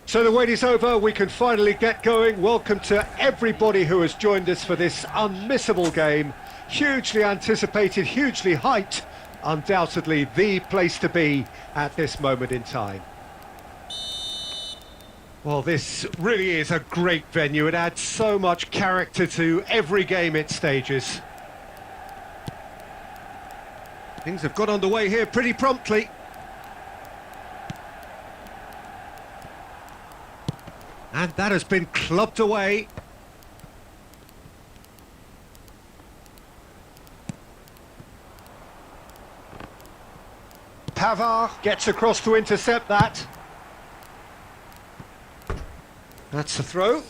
So the wait is over, we can finally get going. Welcome to everybody who has joined us for this unmissable game. Hugely anticipated, hugely hyped, undoubtedly the place to be at this moment in time. Well, this really is a great venue. It adds so much character to every game it stages. Things have got underway here pretty promptly. And that has been clubbed away. Pavard gets across to intercept that. That's a throw.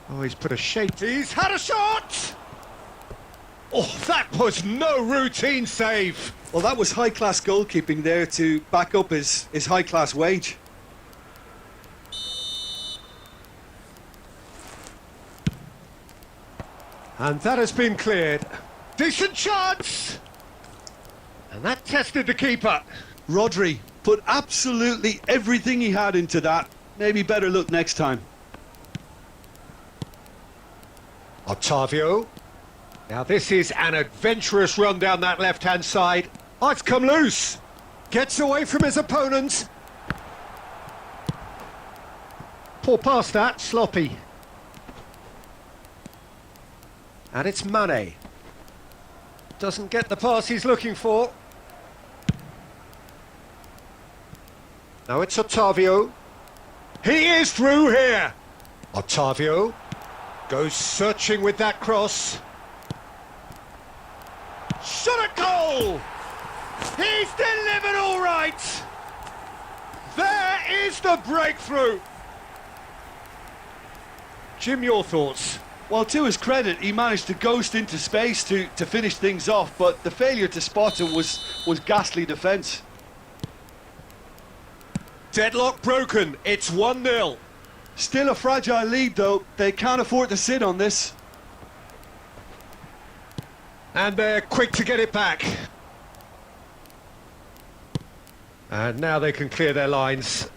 Oh, he's put a shape. He's had a shot! Oh, that was no routine save. Well, that was high-class goalkeeping there to back up his high-class wage. And that has been cleared. Decent chance! And that tested the keeper. Rodri put absolutely everything he had into that. Maybe better luck next time. Otavio. Now this is an adventurous run down that left-hand side. Oh, it's come loose. Gets away from his opponent. Poor pass that, sloppy. And it's Mane. Doesn't get the pass he's looking for. Now it's Otavio. He is through here. Otavio goes searching with that cross. Shot at goal! He's delivered all right! There is the breakthrough! Jim, your thoughts? Well, to his credit, he managed to ghost into space to finish things off, but the failure to spot him was ghastly defence. Deadlock broken, it's 1-0. Still a fragile lead though, they can't afford to sit on this. And they're quick to get it back. And now they can clear their lines.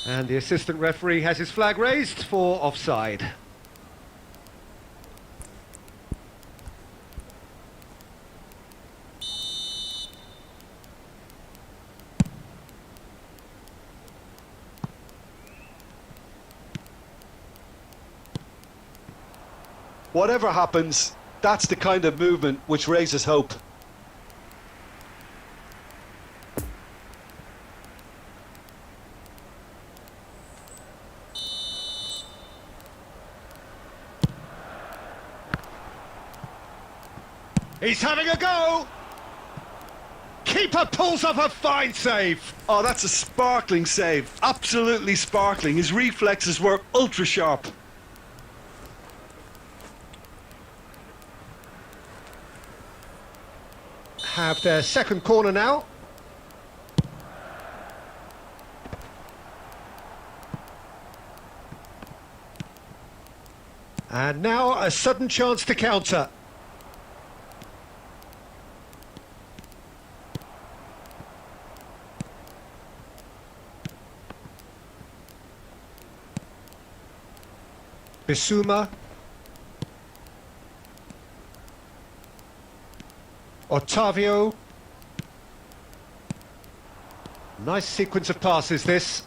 And the assistant referee has his flag raised for offside. Whatever happens, that's the kind of movement which raises hope. He's having a go! Keeper pulls off a fine save! Oh, that's a sparkling save. Absolutely sparkling. His reflexes were ultra sharp. Have their second corner now. And now a sudden chance to counter. Bissouma. Otavio. Nice sequence of passes, this.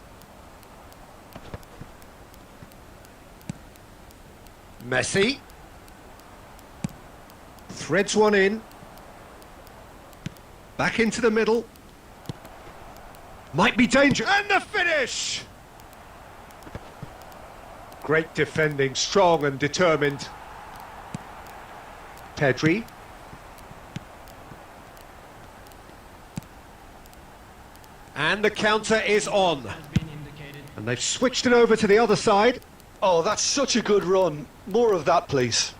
Messi. Threads one in. Back into the middle. Might be danger. And the finish! Great defending, strong and determined. Pedri. And the counter is on. And they've switched it over to the other side. Oh, that's such a good run. More of that, please.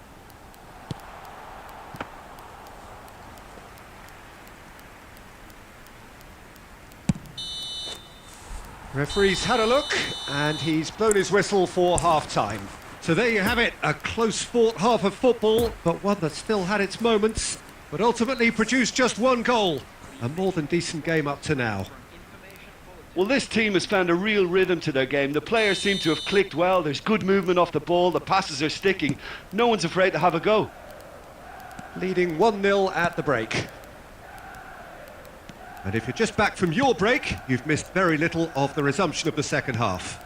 Referee's had a look, and he's blown his whistle for half-time. So there you have it, a close-fought half of football, but one that still had its moments, but ultimately produced just one goal. A more than decent game up to now. Well, this team has found a real rhythm to their game. The players seem to have clicked well. There's good movement off the ball. The passes are sticking. No one's afraid to have a go. Leading 1-0 at the break. And if you're just back from your break, you've missed very little of the resumption of the second half.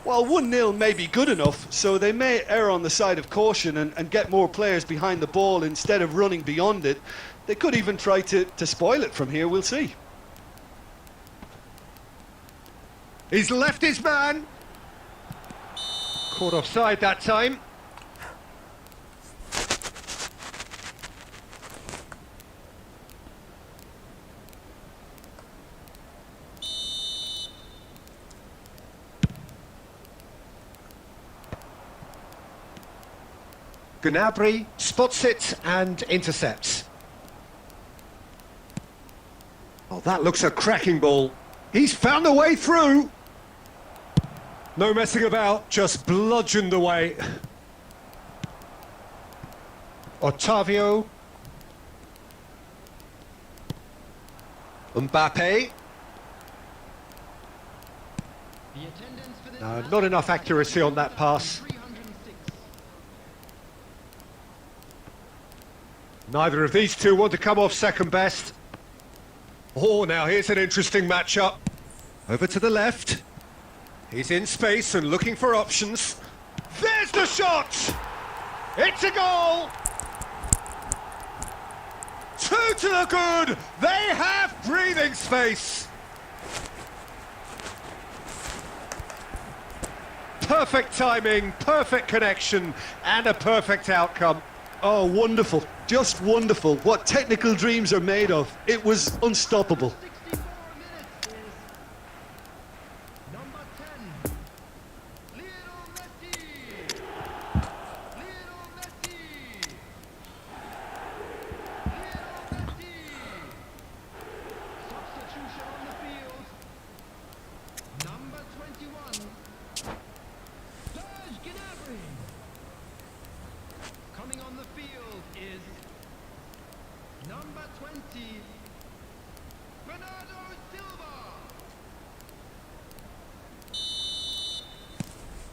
Well, 1-0 may be good enough, so they may err on the side of caution and get more players behind the ball instead of running beyond it. They could even try to spoil it from here, we'll see. He's left his man. Caught offside that time. Gnabry spots it and intercepts. Oh, that looks a cracking ball. He's found a way through. No messing about, just bludgeoned away. Otavio. Mbappe. No, not enough accuracy on that pass. Neither of these two want to come off second best. Oh, now here's an interesting matchup. Over to the left. He's in space and looking for options. There's the shot! It's a goal! 2 to the good! They have breathing space! Perfect timing, perfect connection, and a perfect outcome. Oh, wonderful. Just wonderful. What technical dreams are made of. It was unstoppable.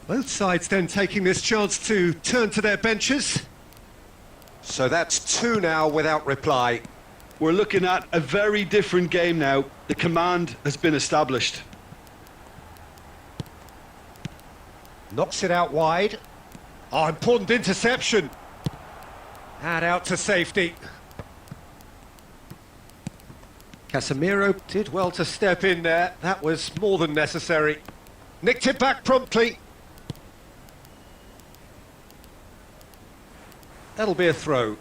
Both sides then taking this chance to turn to their benches. So that's 2 now without reply. We're looking at a very different game now. The command has been established. Knocks it out wide. Oh, important interception. And out to safety. Casemiro did well to step in there. That was more than necessary. Nicked it back promptly. That'll be a throw.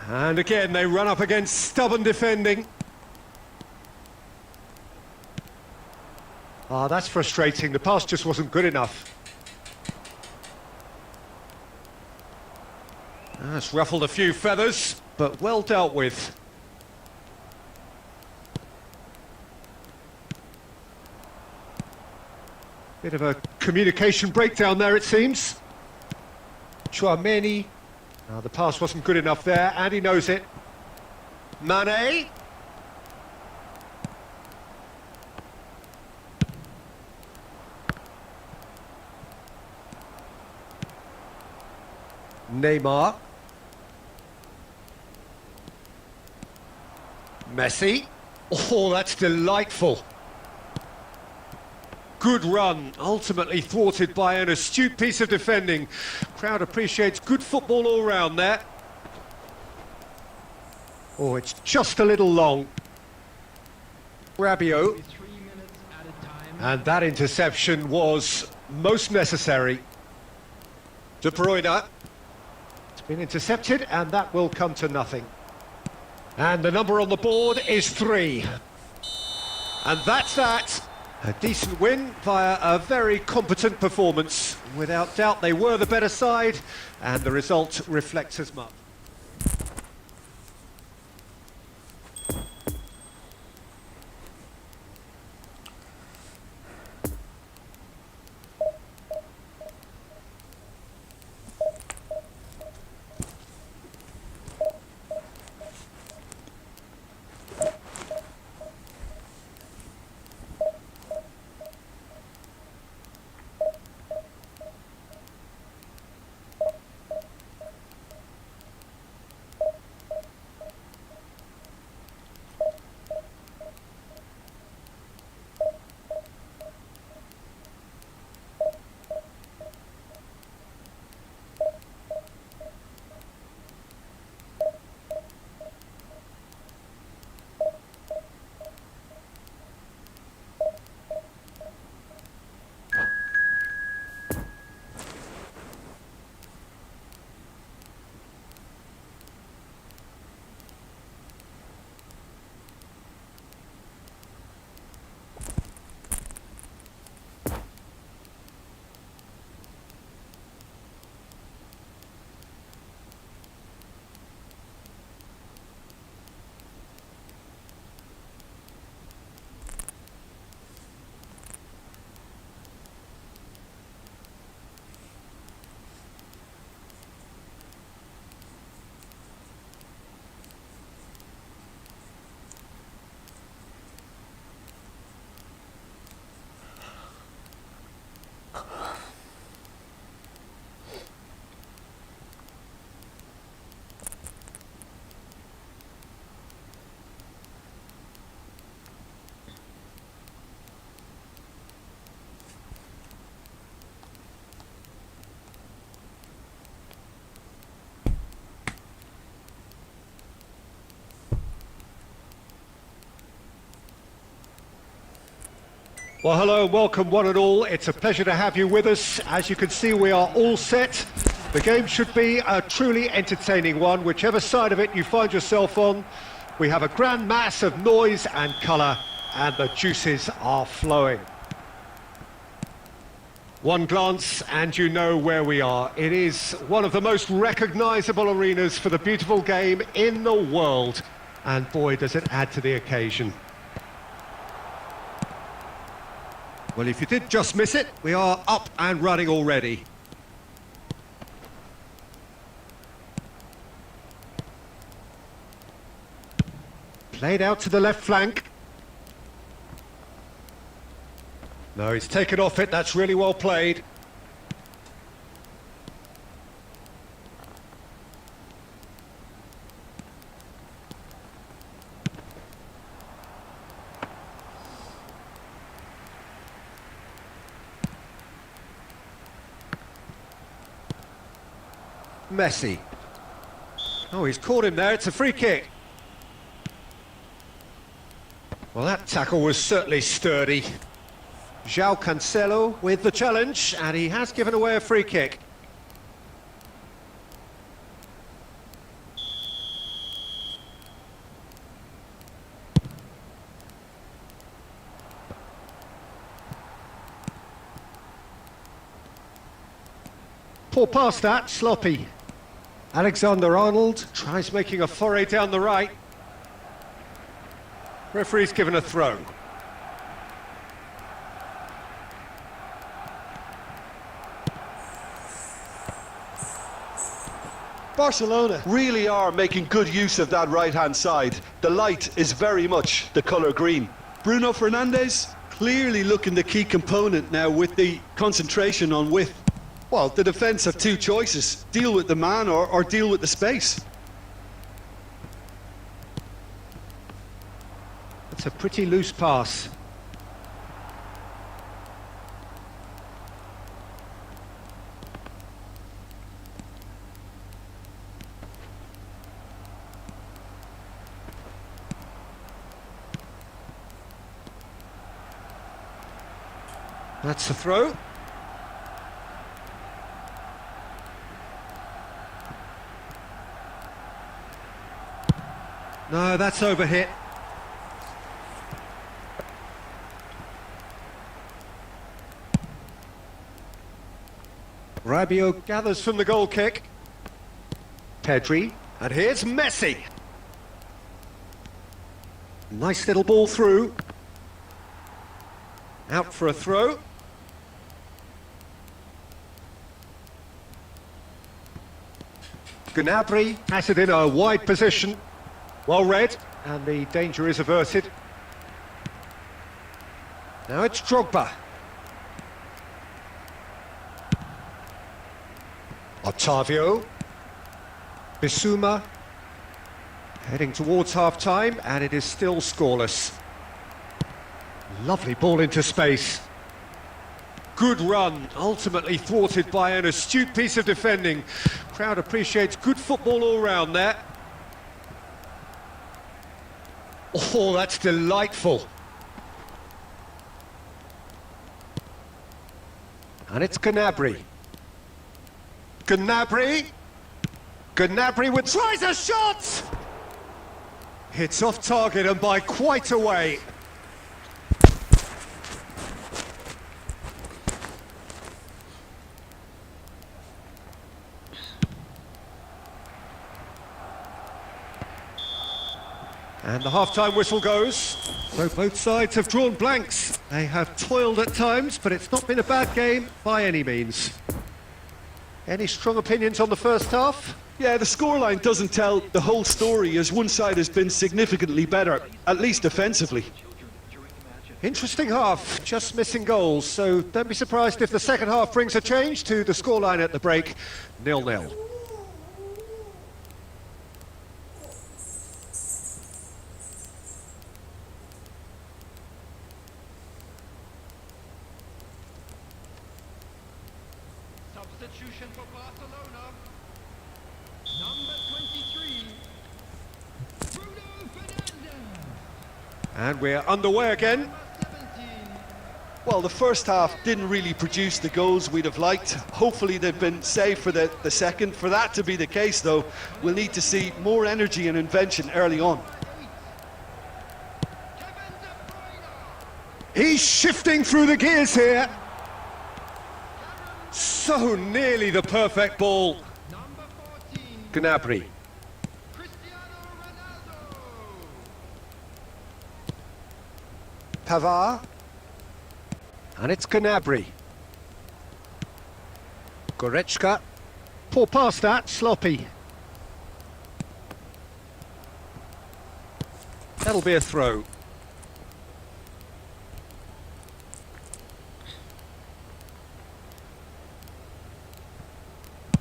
And again, they run up against stubborn defending. Ah, that's frustrating. The pass just wasn't good enough. That's ruffled a few feathers, but well dealt with. Bit of a communication breakdown there, it seems. Chouameni. The pass wasn't good enough there, and he knows it. Mane. Neymar. Messi. Oh, that's delightful. Good run, ultimately thwarted by an astute piece of defending. Crowd appreciates good football all round there. Oh, it's just a little long. Rabiot. And that interception was most necessary. De Bruyne. It's been intercepted, and that will come to nothing. And the number on the board is 3. And that's that. A decent win via a very competent performance. Without doubt, they were the better side, and the result reflects as much. Well, hello and welcome one and all. It's a pleasure to have you with us. As you can see, we are all set. The game should be a truly entertaining one, whichever side of it you find yourself on. We have a grand mass of noise and colour, and the juices are flowing. One glance and you know where we are. It is one of the most recognisable arenas for the beautiful game in the world. And boy, does it add to the occasion. Well, if you did just miss it, we are up and running already. Played out to the left flank. No, he's taken off it, that's really well played. Messi. Oh, he's caught him there, it's a free kick. Well, that tackle was certainly sturdy. João Cancelo with the challenge, and he has given away a free kick. Poor pass that, sloppy. Alexander-Arnold tries making a foray down the right. Referee's given a throw. Barcelona really are making good use of that right-hand side. The light is very much the colour green. Bruno Fernandes clearly looking the key component now with the concentration on width. Well, the defence have two choices. Deal with the man or deal with the space. It's a pretty loose pass. That's the throw. No, that's overhit. Rabiot gathers from the goal kick. Pedri, and here's Messi. Nice little ball through. Out for a throw. Gnabry has it in a wide position. Well read, and the danger is averted. Now it's Drogba. Otavio. Bissouma. Heading towards half-time, and it is still scoreless. Lovely ball into space. Good run, ultimately thwarted by an astute piece of defending. Crowd appreciates good football all round there. Oh, that's delightful. And it's Gnabry. Gnabry with tries a shot! It's off target and by quite a way. And the half-time whistle goes. So both sides have drawn blanks. They have toiled at times, but it's not been a bad game by any means. Any strong opinions on the first half? Yeah, the scoreline doesn't tell the whole story, as one side has been significantly better, at least defensively. Interesting half, just missing goals, so don't be surprised if the second half brings a change to the scoreline at the break, 0-0. Substitution for Barcelona. Number 23, Bruno Fernandes. And we're underway again. Number 17, Well, the first half didn't really produce the goals we'd have liked. Hopefully they've been saved for the second. For that to be the case, though, we'll need to see more energy and invention early on. Kevin De Bruyne. He's shifting through the gears here. So nearly the perfect ball. Number 14, Gnabry. Cristiano Ronaldo. Pavard. And it's Gnabry. Goretzka. Poor pass that, sloppy. That'll be a throw.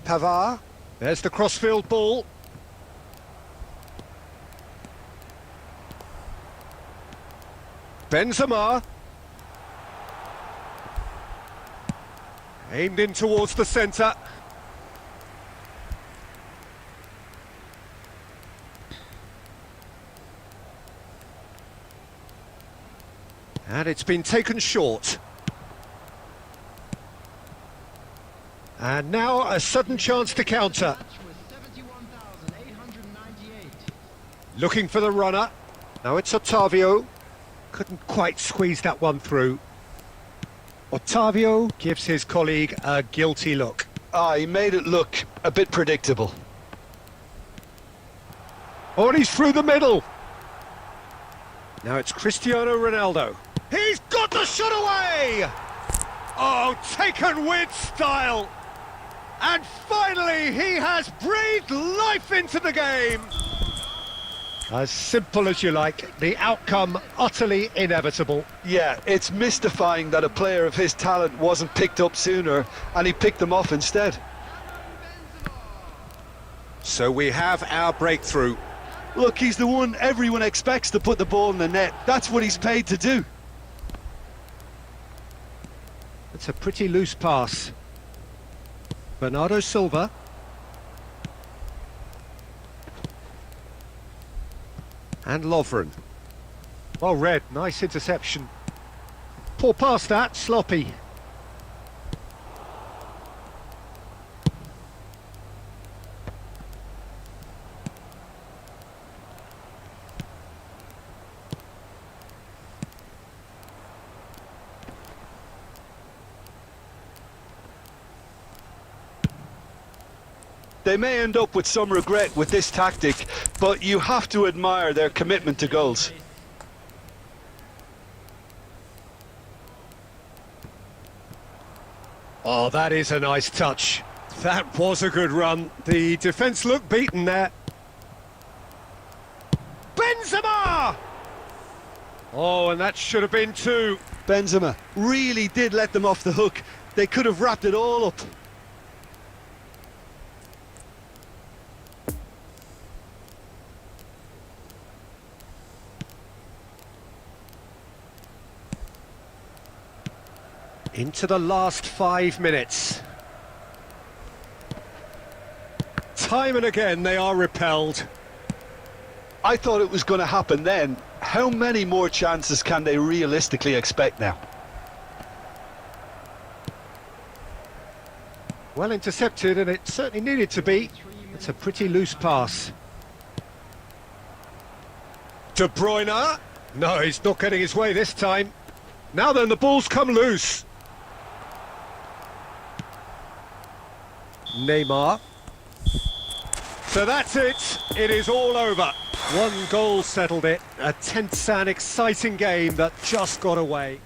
Pavard. There's the crossfield ball. Benzema. Aimed in towards the centre. And it's been taken short. And now a sudden chance to counter. Match with 71,898. Looking for the runner. Now it's Otavio. Couldn't quite squeeze that one through. Otavio gives his colleague a guilty look. He made it look a bit predictable. Oh, and he's through the middle. Now it's Cristiano Ronaldo. He's got the shot away! Oh, taken with style. And finally, he has breathed life into the game. As simple as you like, the outcome utterly inevitable. Yeah, it's mystifying that a player of his talent wasn't picked up sooner, and he picked them off instead. So we have our breakthrough. Look, he's the one everyone expects to put the ball in the net. That's what he's paid to do. It's a pretty loose pass. Bernardo Silva. And Lovren. Well read, nice interception. Poor pass that, sloppy. They may end up with some regret with this tactic, but you have to admire their commitment to goals. Oh, that is a nice touch. That was a good run. The defence looked beaten there. Benzema! Oh, and that should have been two. Benzema really did let them off the hook. They could have wrapped it all up. Into the last 5 minutes. Time and again they are repelled. I thought it was going to happen then. How many more chances can they realistically expect now? Well intercepted, and it certainly needed to be. It's a pretty loose pass. De Bruyne. No, he's not getting his way this time. Now then, the ball's come loose. Neymar. So that's it. It is all over. One goal settled it. A tense and exciting game that just got away.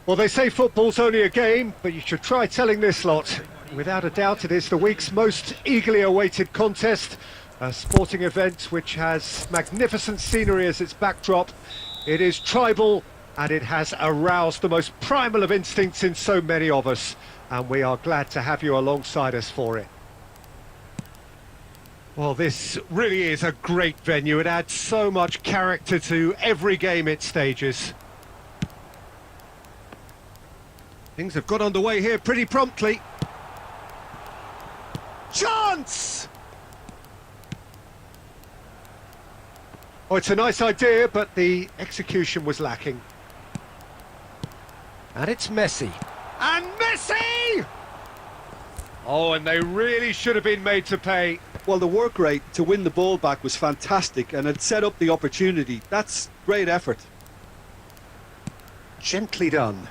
Well, they say football's only a game, but you should try telling this lot. Without a doubt, it is the week's most eagerly awaited contest, a sporting event which has magnificent scenery as its backdrop. It is tribal, and it has aroused the most primal of instincts in so many of us, and we are glad to have you alongside us for it. Well, this really is a great venue. It adds so much character to every game it stages. Things have got underway here pretty promptly. Chance! Oh, it's a nice idea, but the execution was lacking. And it's Messi. And Messi! Oh, and they really should have been made to pay. Well, the work rate to win the ball back was fantastic, and it set up the opportunity. That's great effort. Gently done.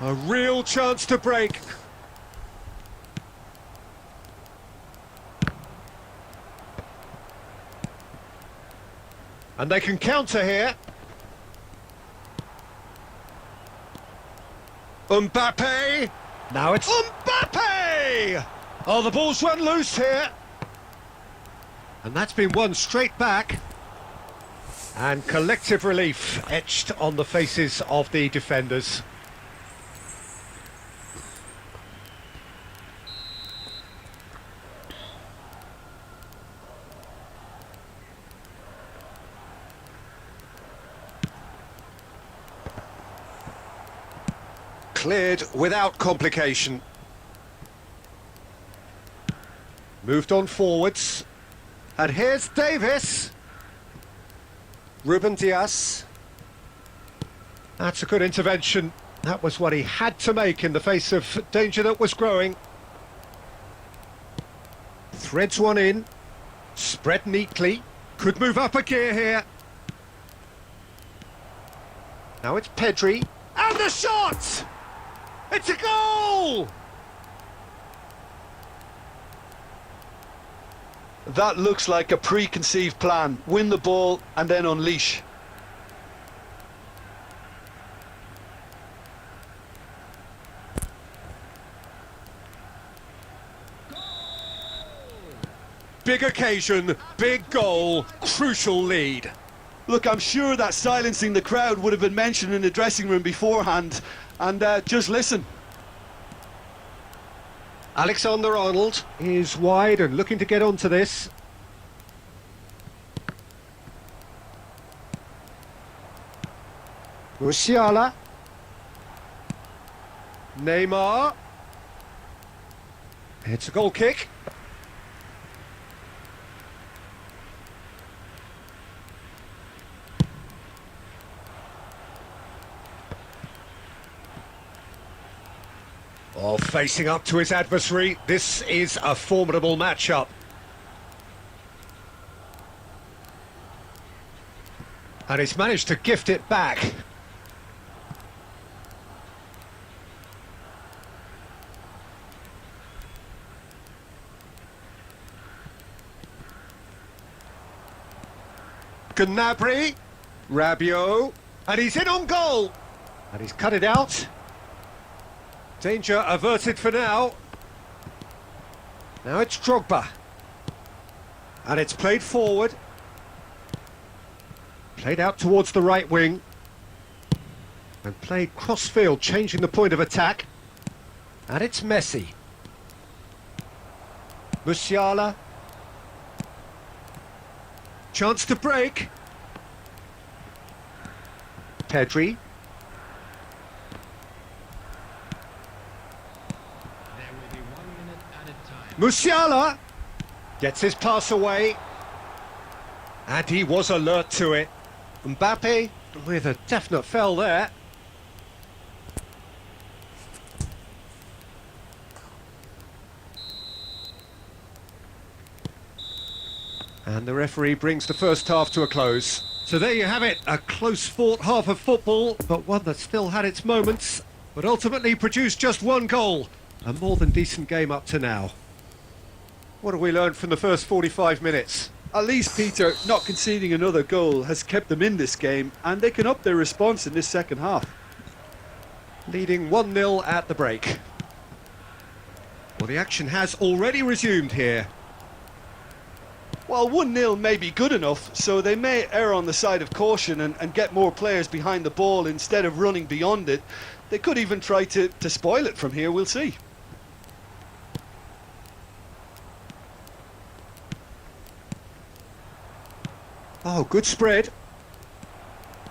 A real chance to break. And they can counter here. Mbappe. Now it's Mbappe! Oh, the ball's run loose here. And that's been won straight back. And collective relief etched on the faces of the defenders. Cleared without complication. Moved on forwards. And here's Davis. Ruben Diaz. That's a good intervention. That was what he had to make in the face of danger that was growing. Threads one in. Spread neatly. Could move up a gear here. Now it's Pedri. And the shot! It's a goal! That looks like a preconceived plan. Win the ball and then unleash. Big occasion, big goal, crucial lead. Look, I'm sure that silencing the crowd would have been mentioned in the dressing room beforehand. And just listen. Alexander-Arnold is wide and looking to get onto this. Musiala. Neymar. It's a goal kick. Oh, facing up to his adversary, this is a formidable matchup. And he's managed to gift it back. Gnabry, Rabiot, and he's in on goal. And he's cut it out. Danger averted for now. Now it's Drogba. And it's played forward. Played out towards the right wing. And played cross-field, changing the point of attack. And it's Messi. Musiala. Chance to break. Pedri. Musiala gets his pass away, and he was alert to it. Mbappe with a definite foul there. And the referee brings the first half to a close. So there you have it, a close fought half of football, but one that still had its moments, but ultimately produced just one goal. A more than decent game up to now. What have we learned from the first 45 minutes? At least, Peter, not conceding another goal has kept them in this game, and they can up their response in this second half. Leading 1-0 at the break. Well, the action has already resumed here. Well, 1-0 may be good enough, so they may err on the side of caution and get more players behind the ball instead of running beyond it. They could even try to spoil it from here, we'll see. Oh, good spread.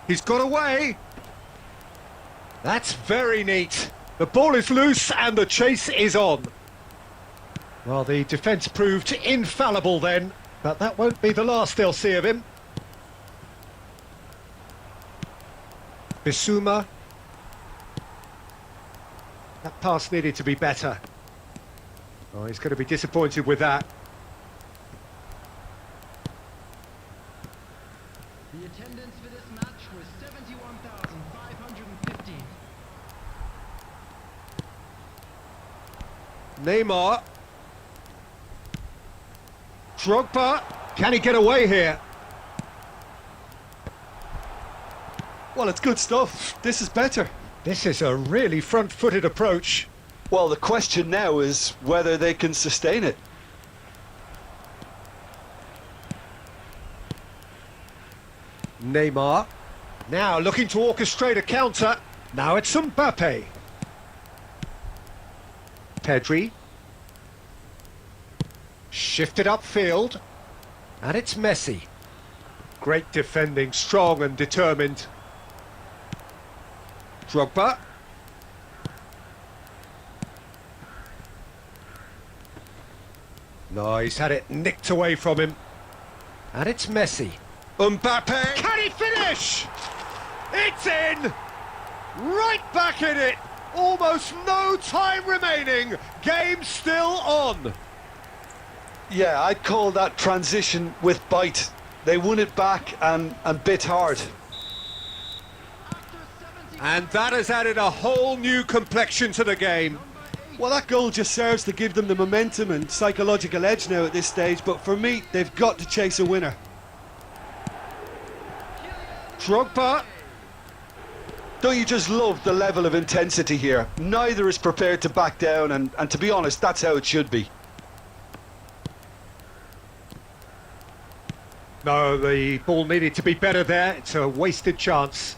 He's got away. That's very neat. The ball is loose and the chase is on. Well, the defence proved infallible then, but that won't be the last they'll see of him. Bissouma. That pass needed to be better. Oh, he's going to be disappointed with that. The attendance for this match was 71,515. Neymar. Drogba. Can he get away here? Well, it's good stuff. This is better. This is a really front-footed approach. Well, the question now is whether they can sustain it. Neymar. Now looking to orchestrate a counter. Now it's Mbappe. Pedri. Shifted upfield. And it's Messi. Great defending, strong and determined. Drogba. No, he's had it nicked away from him. And it's Messi. Mbappe! Can he finish? It's in! Right back in it! Almost no time remaining. Game still on. Yeah, I'd call that transition with bite. They won it back and bit hard. And that has added a whole new complexion to the game. Well, that goal just serves to give them the momentum and psychological edge now at this stage, but for me, they've got to chase a winner. Drogba. Don't you just love the level of intensity here? Neither is prepared to back down, and to be honest, that's how it should be. No, the ball needed to be better there. It's a wasted chance.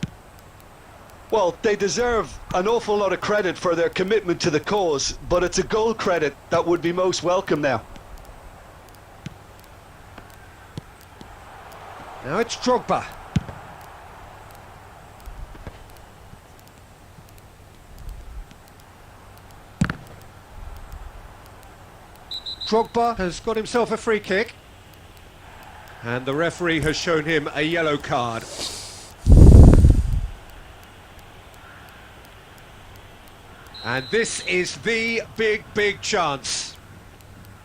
Well, they deserve an awful lot of credit for their commitment to the cause, but it's a goal credit that would be most welcome now. Now it's Drogba. Drogba has got himself a free kick. And the referee has shown him a yellow card. And this is the big chance.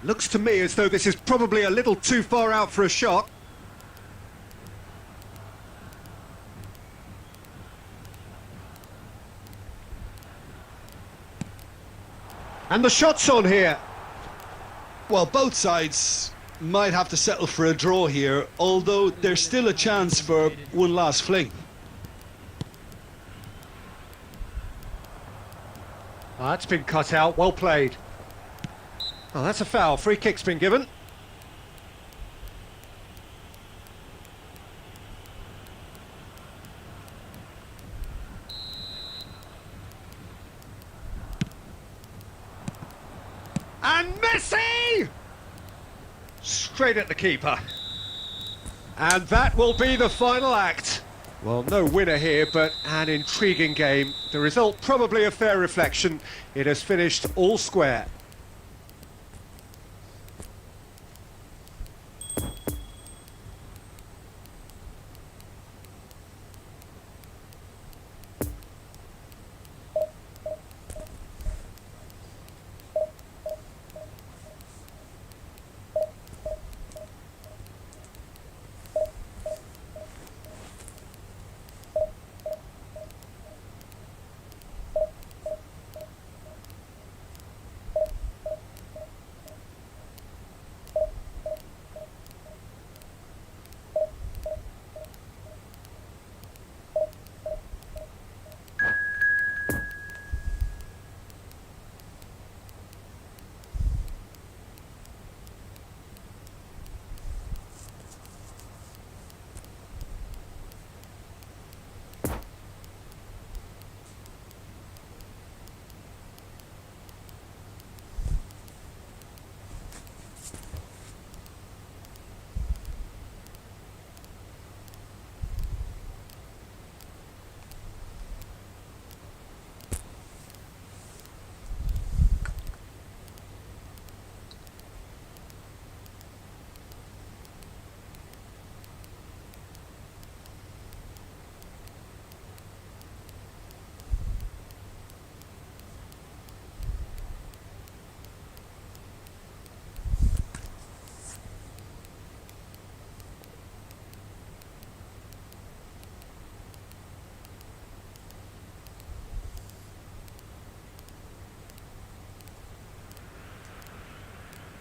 Looks to me as though this is probably a little too far out for a shot. And the shot's on here. Well, both sides might have to settle for a draw here, although there's still a chance for one last fling. Oh, that's been cut out, well played. Oh, that's a foul, free kick's been given. And Messi! Straight at the keeper. And that will be the final act. Well, no winner here, but an intriguing game. The result probably a fair reflection. It has finished all square.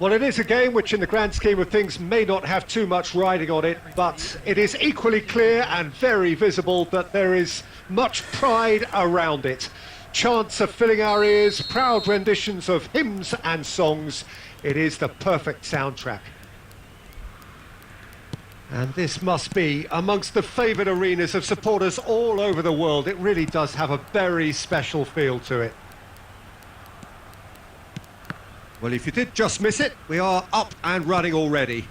Well, it is a game which in the grand scheme of things may not have too much riding on it, but it is equally clear and very visible that there is much pride around it. Chants are filling our ears, proud renditions of hymns and songs. It is the perfect soundtrack. And this must be amongst the favoured arenas of supporters all over the world. It really does have a very special feel to it. Well, if you did just miss it, we are up and running already.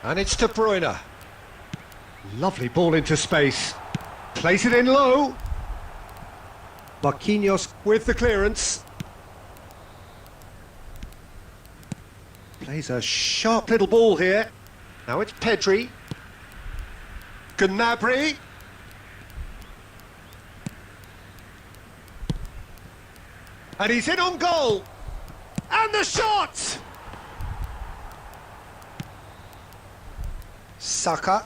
And it's De Bruyne. Lovely ball into space. Plays it in low. Marquinhos with the clearance. Plays a sharp little ball here. Now it's Pedri. Gnabry. And he's in on goal. And the shot! Saka.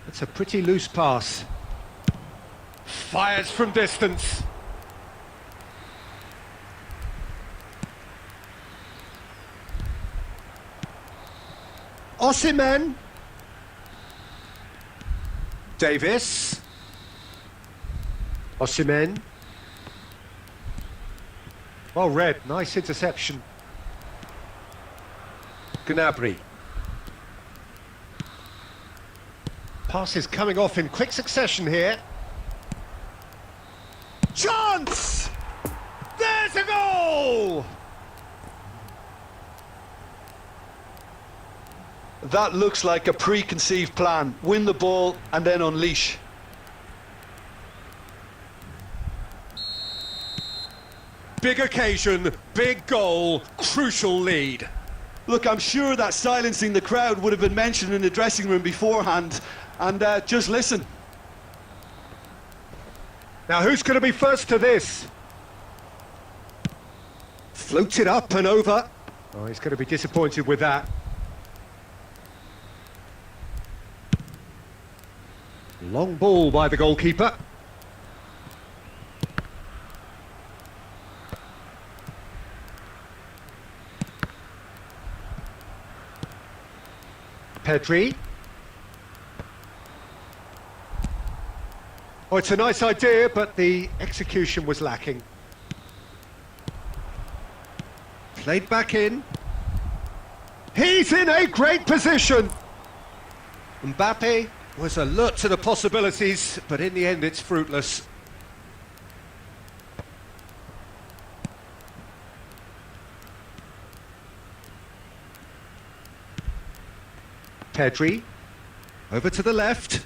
It's a pretty loose pass. Fires from distance. Osimhen. Davis. Osimhen. Well read, nice interception. Gnabry. Passes coming off in quick succession here. Chance! There's a goal! That looks like a preconceived plan. Win the ball and then unleash. Big occasion, big goal, crucial lead. Look, I'm sure that silencing the crowd would have been mentioned in the dressing room beforehand. And just listen. Now who's going to be first to this? Floats it up and over. Oh, he's going to be disappointed with that. Long ball by the goalkeeper. Pedri. Oh, it's a nice idea, but the execution was lacking. Played back in. He's in a great position. Mbappe was alert to the possibilities, but in the end it's fruitless. Pedri, over to the left.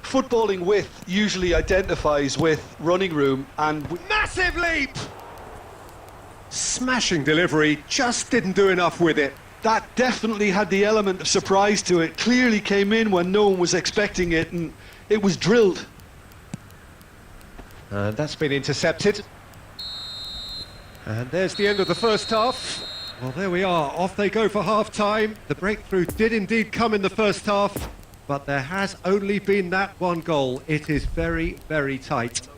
Footballing width usually identifies with running room and... Massive leap! Smashing delivery, just didn't do enough with it. That definitely had the element of surprise to it. Clearly came in when no one was expecting it, and it was drilled. And that's been intercepted. And there's the end of the first half. Well, there we are. Off they go for half-time. The breakthrough did indeed come in the first half, but there has only been that one goal. It is very, very tight.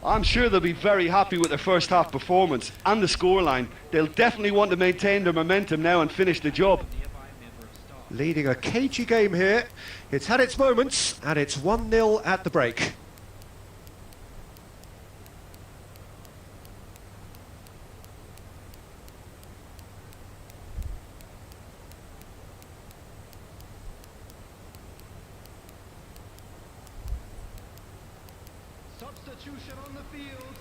I'm sure they'll be very happy with their first half performance and the scoreline. They'll definitely want to maintain their momentum now and finish the job. Leading a cagey game here. It's had its moments, and it's 1-0 at the break. Substitution on the field.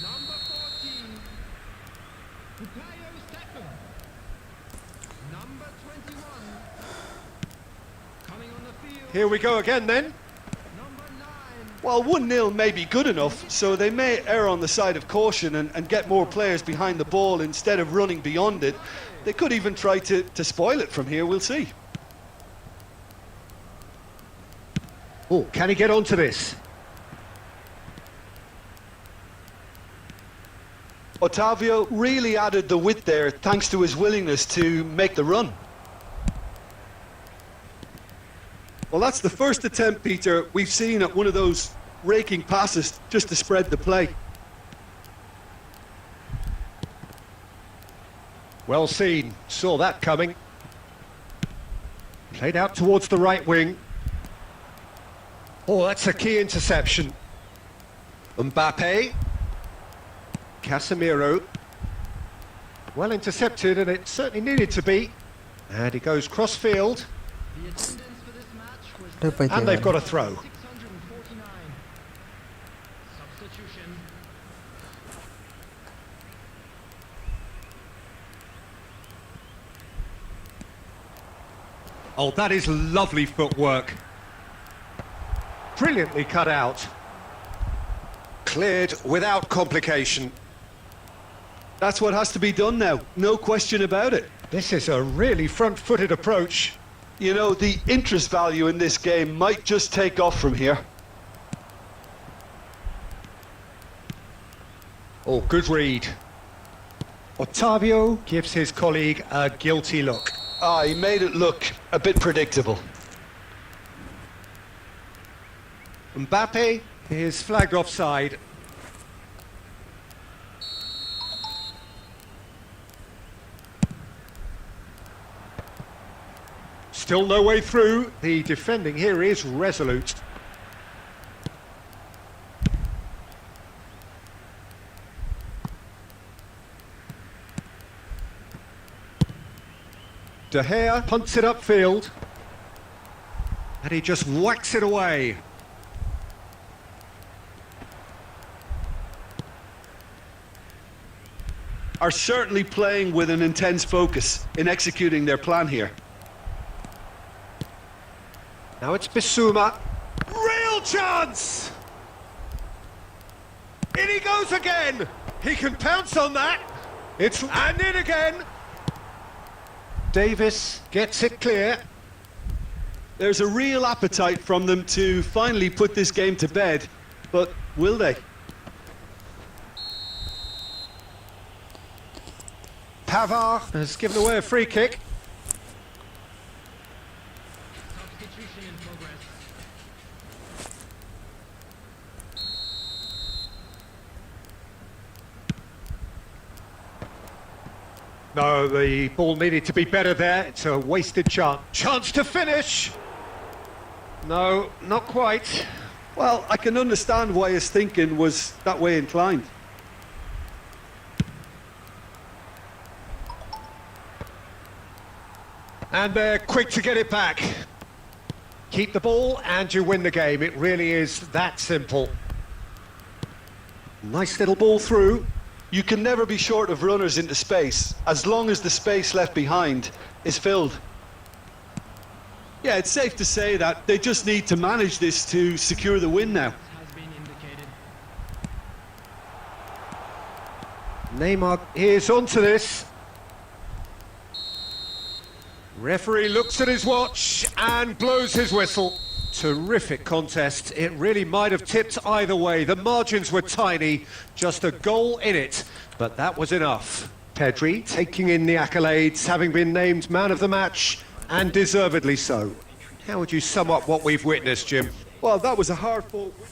Number 14. Bukayo Saka. Number 21. Coming on the field. Here we go again then. Number 9. Well, 1-0 may be good enough, so they may err on the side of caution and get more players behind the ball instead of running beyond it. They could even try to spoil it from here, we'll see. Oh, can he get onto this? Otavio really added the width there thanks to his willingness to make the run. Well, that's the first attempt, Peter, we've seen at one of those raking passes just to spread the play. Well seen, saw that coming. Played out towards the right wing. Oh, that's a key interception. Mbappe. Casemiro. Well intercepted, and it certainly needed to be. And he goes cross-field, The attendance for this match was เลือกไปเตะ and they've got a throw. 649. Substitution. Oh, that is lovely footwork. Brilliantly cut out. Cleared without complication. That's what has to be done now, no question about it. This is a really front-footed approach. You know, the interest value in this game might just take off from here. Oh, good read. Ottavio gives his colleague a guilty look. Ah, he made it look a bit predictable. Mbappe is flagged offside. Still no way through. The defending here is resolute. De Gea punts it upfield. And he just whacks it away. Are certainly playing with an intense focus in executing their plan here. Now it's Bissouma. Real chance! In he goes again! He can pounce on that! And in again! Davis gets it clear. There's a real appetite from them to finally put this game to bed, but will they? Pavard has given away a free kick. Substitution in progress. No, the ball needed to be better there. It's a wasted chance. Chance to finish! No, not quite. Well, I can understand why his thinking was that way inclined. And they're quick to get it back. Keep the ball and you win the game. It really is that simple. Nice little ball through. You can never be short of runners into space, as long as the space left behind is filled. Yeah, it's safe to say that they just need to manage this to secure the win now. Has been indicated. Neymar is onto this. Referee looks at his watch and blows his whistle. Terrific contest. It really might have tipped either way. The margins were tiny, just a goal in it, but that was enough. Pedri taking in the accolades, having been named man of the match, and deservedly so. How would you sum up what we've witnessed, Jim? Well, that was a hard-fought win.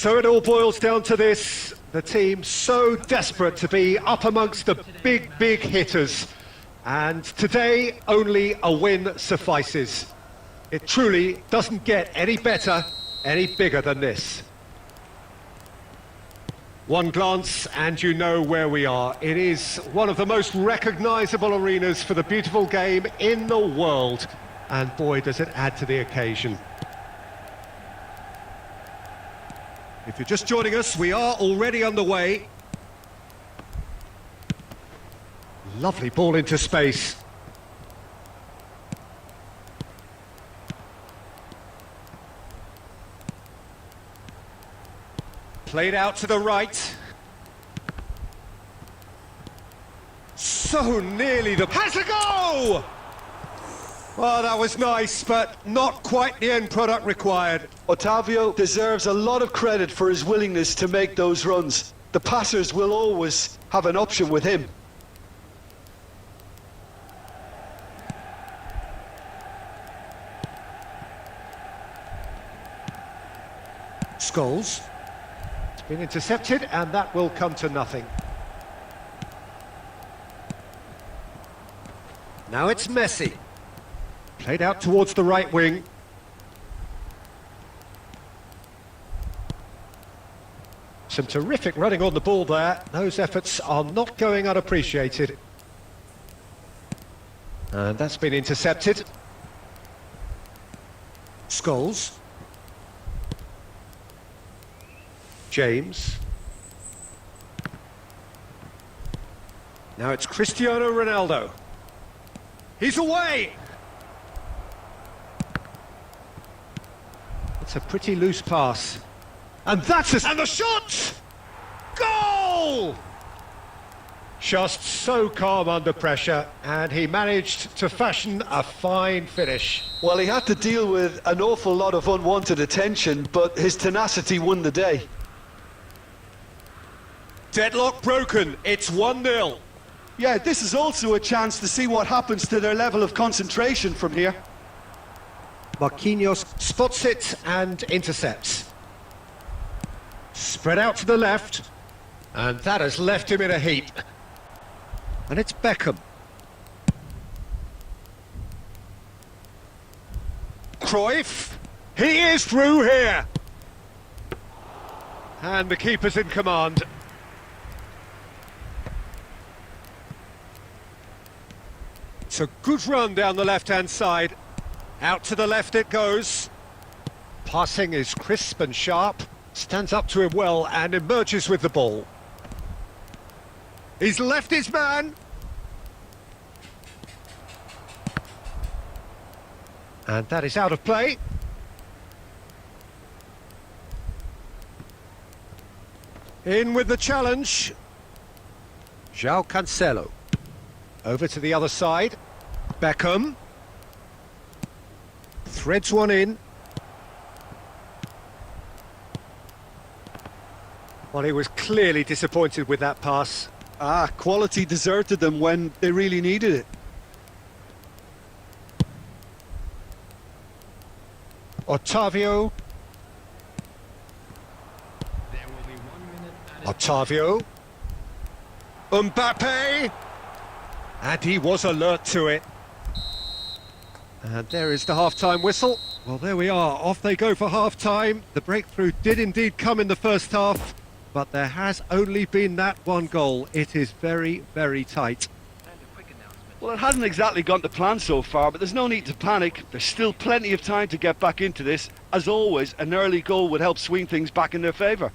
So it all boils down to this. The team so desperate to be up amongst the big hitters. And today, only a win suffices. It truly doesn't get any better, any bigger than this. One glance and you know where we are. It is one of the most recognisable arenas for the beautiful game in the world. And boy, does it add to the occasion. If you're just joining us, we are already underway. Lovely ball into space. Played out to the right. So nearly the... Has a go! Well, that was nice, but not quite the end product required. Otavio deserves a lot of credit for his willingness to make those runs. The passers will always have an option with him. Scholes. It's been intercepted, and that will come to nothing. Now it's Messi. Played out towards the right wing. Some terrific running on the ball there. Those efforts are not going unappreciated. And that's been intercepted. Scholes. James. Now it's Cristiano Ronaldo. He's away! It's a pretty loose pass. And that's a... And the shot! Goal! Just so calm under pressure, and he managed to fashion a fine finish. Well, he had to deal with an awful lot of unwanted attention, but his tenacity won the day. Deadlock broken, it's 1-0. Yeah, this is also a chance to see what happens to their level of concentration from here. Marquinhos spots it and intercepts. Spread out to the left, and that has left him in a heap. And it's Beckham. Cruyff, he is through here. And the keeper's in command. It's a good run down the left-hand side. Out to the left it goes. Passing is crisp and sharp. Stands up to him well and emerges with the ball. He's left his man. And that is out of play. In with the challenge. João Cancelo. Over to the other side. Beckham. Threads one in. Well, he was clearly disappointed with that pass. Quality deserted them when they really needed it. Otavio. There will be 1 minute added. Otavio. Mbappe. And he was alert to it. And there is the half-time whistle. Well, there we are. Off they go for half-time. The breakthrough did indeed come in the first half, but there has only been that one goal. It is very, very tight. Well, it hasn't exactly gone to plan so far, but there's no need to panic. There's still plenty of time to get back into this. As always, an early goal would help swing things back in their favour.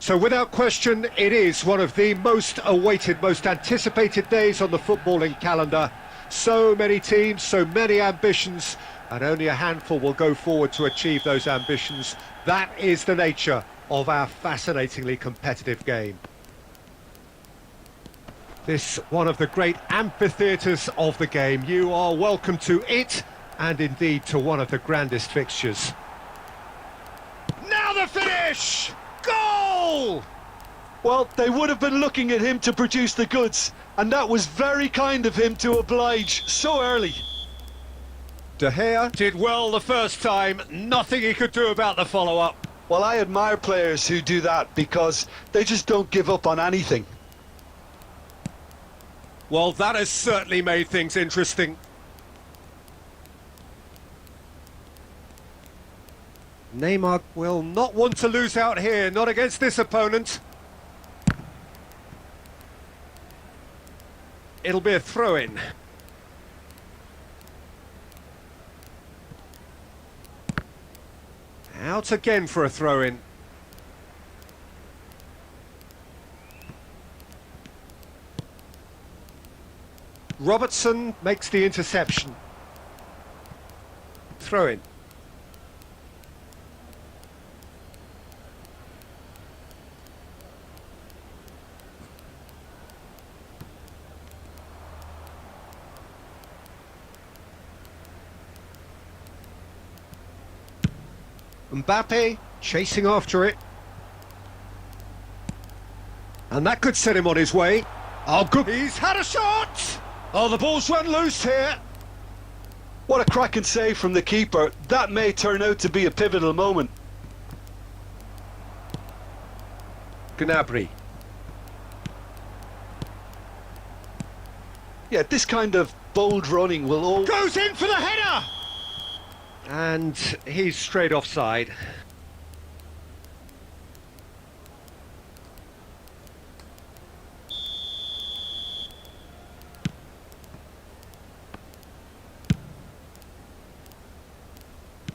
So without question, it is one of the most awaited, most anticipated days on the footballing calendar. So many teams, so many ambitions, and only a handful will go forward to achieve those ambitions. That is the nature of our fascinatingly competitive game. This one of the great amphitheatres of the game. You are welcome to it, and indeed to one of the grandest fixtures. Now the finish! Goal! Well, they would have been looking at him to produce the goods, and that was very kind of him to oblige so early. De Gea did well the first time, nothing he could do about the follow-up. Well, I admire players who do that because they just don't give up on anything. Well, that has certainly made things interesting. Neymar will not want to lose out here, not against this opponent. It'll be a throw-in. Out again for a throw-in. Robertson makes the interception. Throw-in. Mbappe chasing after it. And that could set him on his way. Oh, good. He's had a shot! Oh, the ball's run loose here. What a cracking save from the keeper. That may turn out to be a pivotal moment. Gnabry. Yeah, this kind of bold running will all... Goes in for the header! And he's straight offside.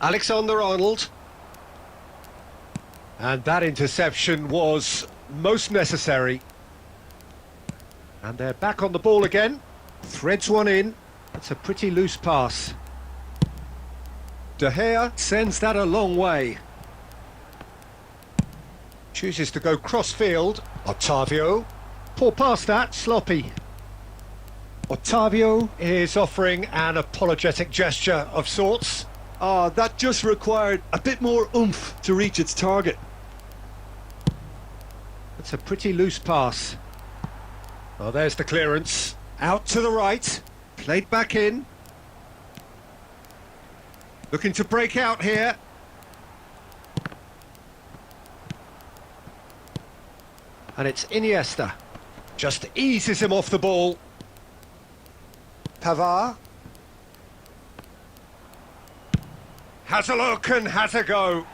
Alexander-Arnold. And that interception was most necessary. And they're back on the ball again. Threads one in. That's a pretty loose pass. De Gea sends that a long way. Chooses to go cross-field. Otavio. Poor pass that, sloppy. Otavio is offering an apologetic gesture of sorts. That just required a bit more oomph to reach its target. That's a pretty loose pass. Oh, there's the clearance. Out to the right. Played back in. Looking to break out here. And it's Iniesta. Just eases him off the ball. Pavard. Has a look and has a go.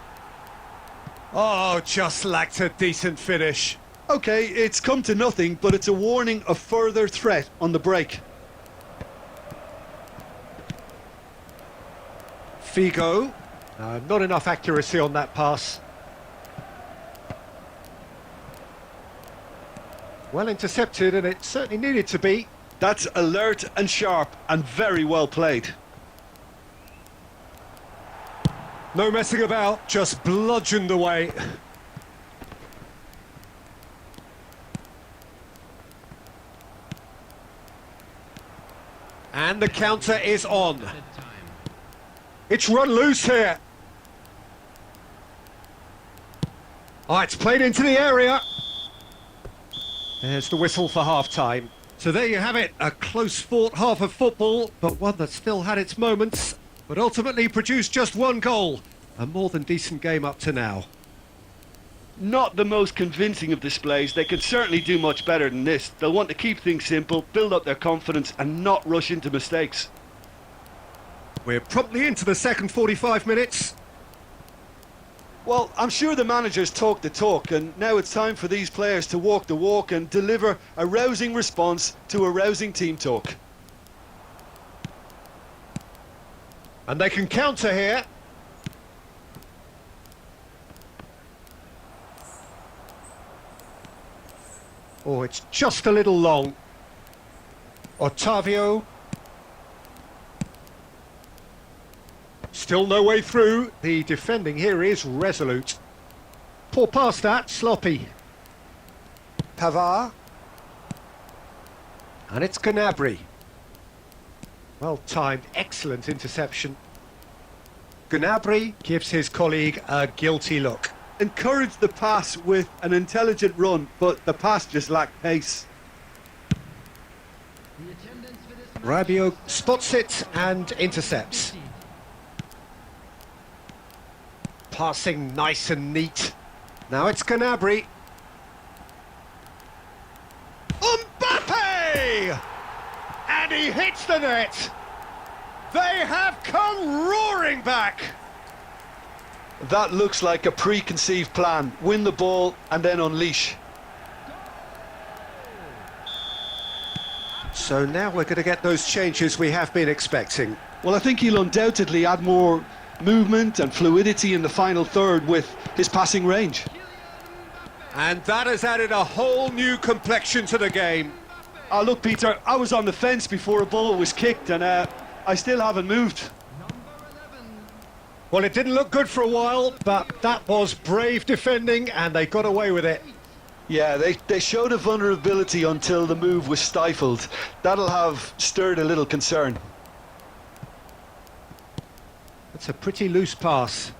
Oh, just lacked a decent finish. Okay, it's come to nothing, but it's a warning of further threat on the break. Figo. Not enough accuracy on that pass. Well intercepted, and it certainly needed to be. That's alert and sharp and very well played. No messing about, just bludgeoned away. And the counter is on. It's run loose here. Oh, it's played into the area. There's the whistle for half-time. So there you have it, a close-fought half of football, but one that still had its moments, but ultimately produced just one goal. A more than decent game up to now. Not the most convincing of displays. They could certainly do much better than this. They'll want to keep things simple, build up their confidence and not rush into mistakes. We're promptly into the second 45 minutes. Well, I'm sure the managers talk the talk, and now it's time for these players to walk the walk and deliver a rousing response to a rousing team talk. And they can counter here. Oh, it's just a little long. Ottavio. Still no way through. The defending here is resolute. Poor pass that, sloppy. Pavard. And it's Gnabry. Well timed, excellent interception. Gnabry gives his colleague a guilty look. Encouraged the pass with an intelligent run, but the pass just lacked pace. The attendance for this match Rabiot is spots it and intercepts. 50. Passing nice and neat. Now it's Gnabry. Mbappe! And he hits the net. They have come roaring back. That looks like a preconceived plan. Win the ball and then unleash. So now we're going to get those changes we have been expecting. Well, I think he'll undoubtedly add more movement and fluidity in the final third with his passing range. And that has added a whole new complexion to the game. Look, Peter, I was on the fence before a ball was kicked and I still haven't moved. Number 11. Well, it didn't look good for a while, but that was brave defending and they got away with it. Yeah, they showed a vulnerability until the move was stifled. That'll have stirred a little concern. That's a pretty loose pass.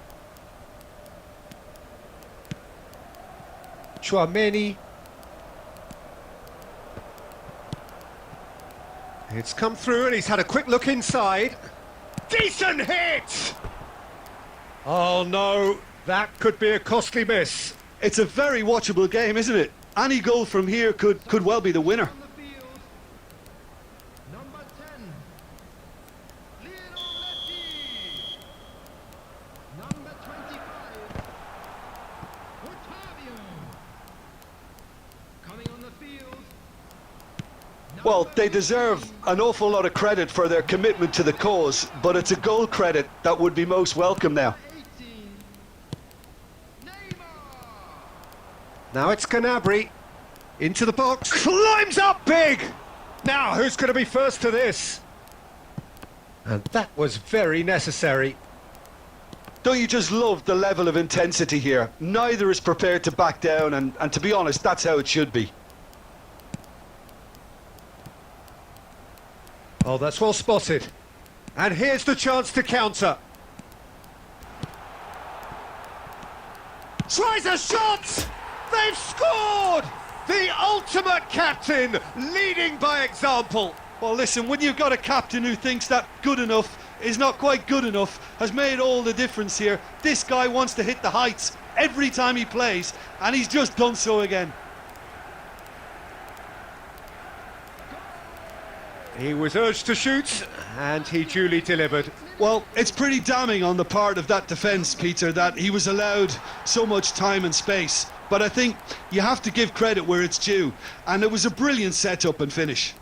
Chouameni. It's come through and he's had a quick look inside. Decent hit! Oh no, that could be a costly miss. It's a very watchable game, isn't it? Any goal from here could well be the winner. On the field. Number 10. Lionel Messi. Number 25. Ottavio. Coming on the field. Well, Number they deserve 15. an awful lot of credit for their commitment to the cause, but it's a goal credit that would be most welcome now. 18. Neymar. Now it's Gnabry. Into the box. Climbs up big! Now, who's going to be first to this? And that was very necessary. Don't you just love the level of intensity here? Neither is prepared to back down, and to be honest, that's how it should be. Oh, that's well spotted. And here's the chance to counter. Tries a shot! They've scored! The ultimate captain, leading by example. Well, listen, when you've got a captain who thinks that good enough is not quite good enough, has made all the difference here. This guy wants to hit the heights every time he plays, and he's just done so again. He was urged to shoot, and he duly delivered. Well, it's pretty damning on the part of that defence, Peter, that he was allowed so much time and space. But I think you have to give credit where it's due, and it was a brilliant setup and finish.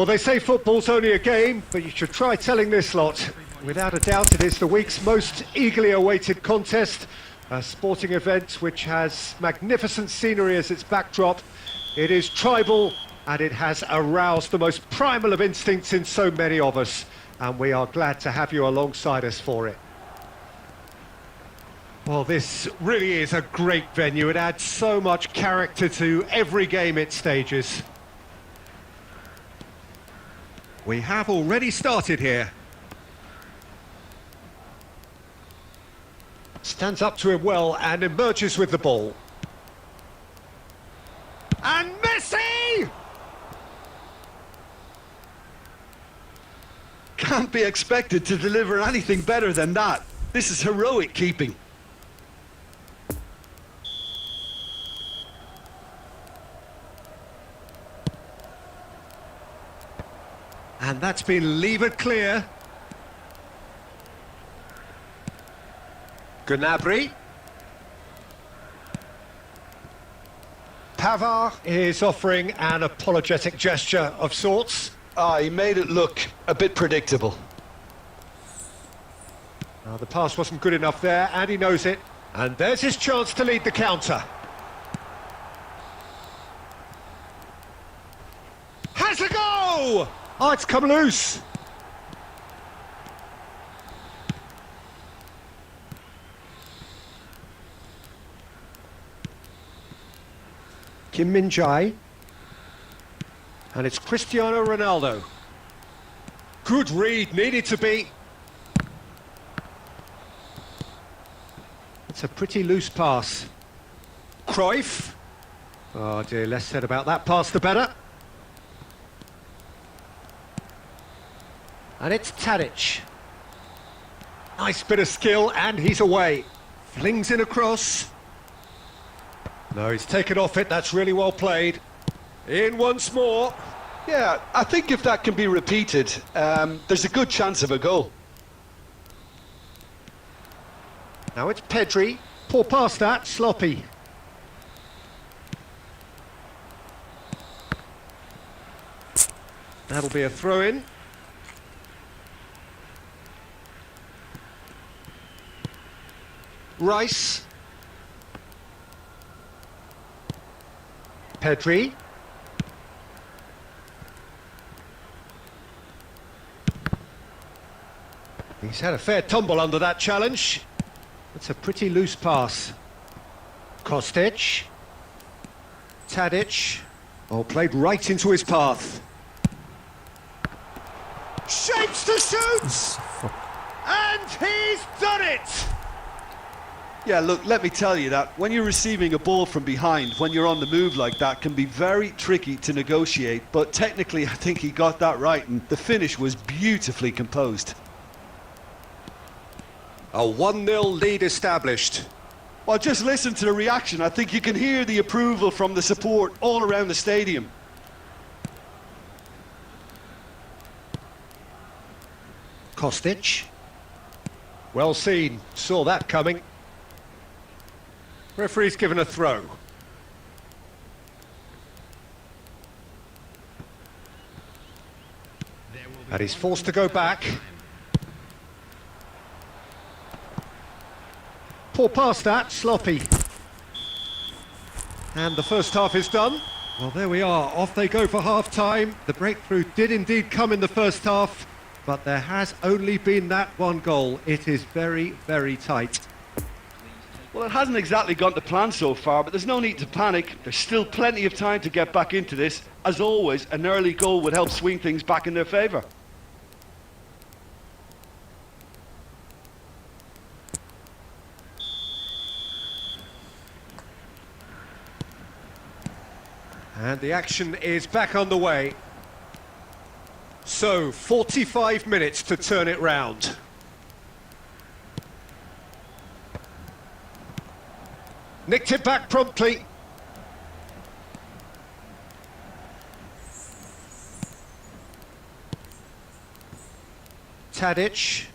Well, they say football's only a game, but you should try telling this lot. Without a doubt, it is the week's most eagerly awaited contest, a sporting event which has magnificent scenery as its backdrop. It is tribal, and it has aroused the most primal of instincts in so many of us, and we are glad to have you alongside us for it. Well, this really is a great venue. It adds so much character to every game it stages. We have already started here. Stands up to him well and emerges with the ball. And Messi! Can't be expected to deliver anything better than that. This is heroic keeping. And that's been levered clear. Gnabry. Pavard is offering an apologetic gesture of sorts. He made it look a bit predictable. The pass wasn't good enough there, and he knows it. And there's his chance to lead the counter. Has a go! Oh, it's come loose. Kim Min-jae. And it's Cristiano Ronaldo. Good read, needed to be. It's a pretty loose pass. Cruyff. Oh dear, less said about that pass the better. And it's Tadic. Nice bit of skill, and he's away. Flings in a cross. No, he's taken off it, that's really well played. In once more. Yeah, I think if that can be repeated, there's a good chance of a goal. Now it's Pedri. Poor pass that, sloppy. That'll be a throw-in. Rice. Pedri. He's had a fair tumble under that challenge. It's a pretty loose pass. Kostic. Tadic. Oh, played right into his path. Shapes to shoot! And he's done it! Yeah, look, let me tell you that when you're receiving a ball from behind, when you're on the move like that, can be very tricky to negotiate. But technically, I think he got that right, and the finish was beautifully composed. A 1-0 lead established. Well, just listen to the reaction. I think you can hear the approval from the support all around the stadium. Kostic. Well seen, saw that coming. Referee's given a throw. And he's forced to go back. Poor pass that, sloppy. And the first half is done. Well, there we are, off they go for half-time. The breakthrough did indeed come in the first half, but there has only been that one goal. It is very, very tight. Well, it hasn't exactly gone to plan so far, but there's no need to panic. There's still plenty of time to get back into this. As always, an early goal would help swing things back in their favour. And the action is back on the way. So, 45 minutes to turn it round. Nicked it back promptly. Tadic.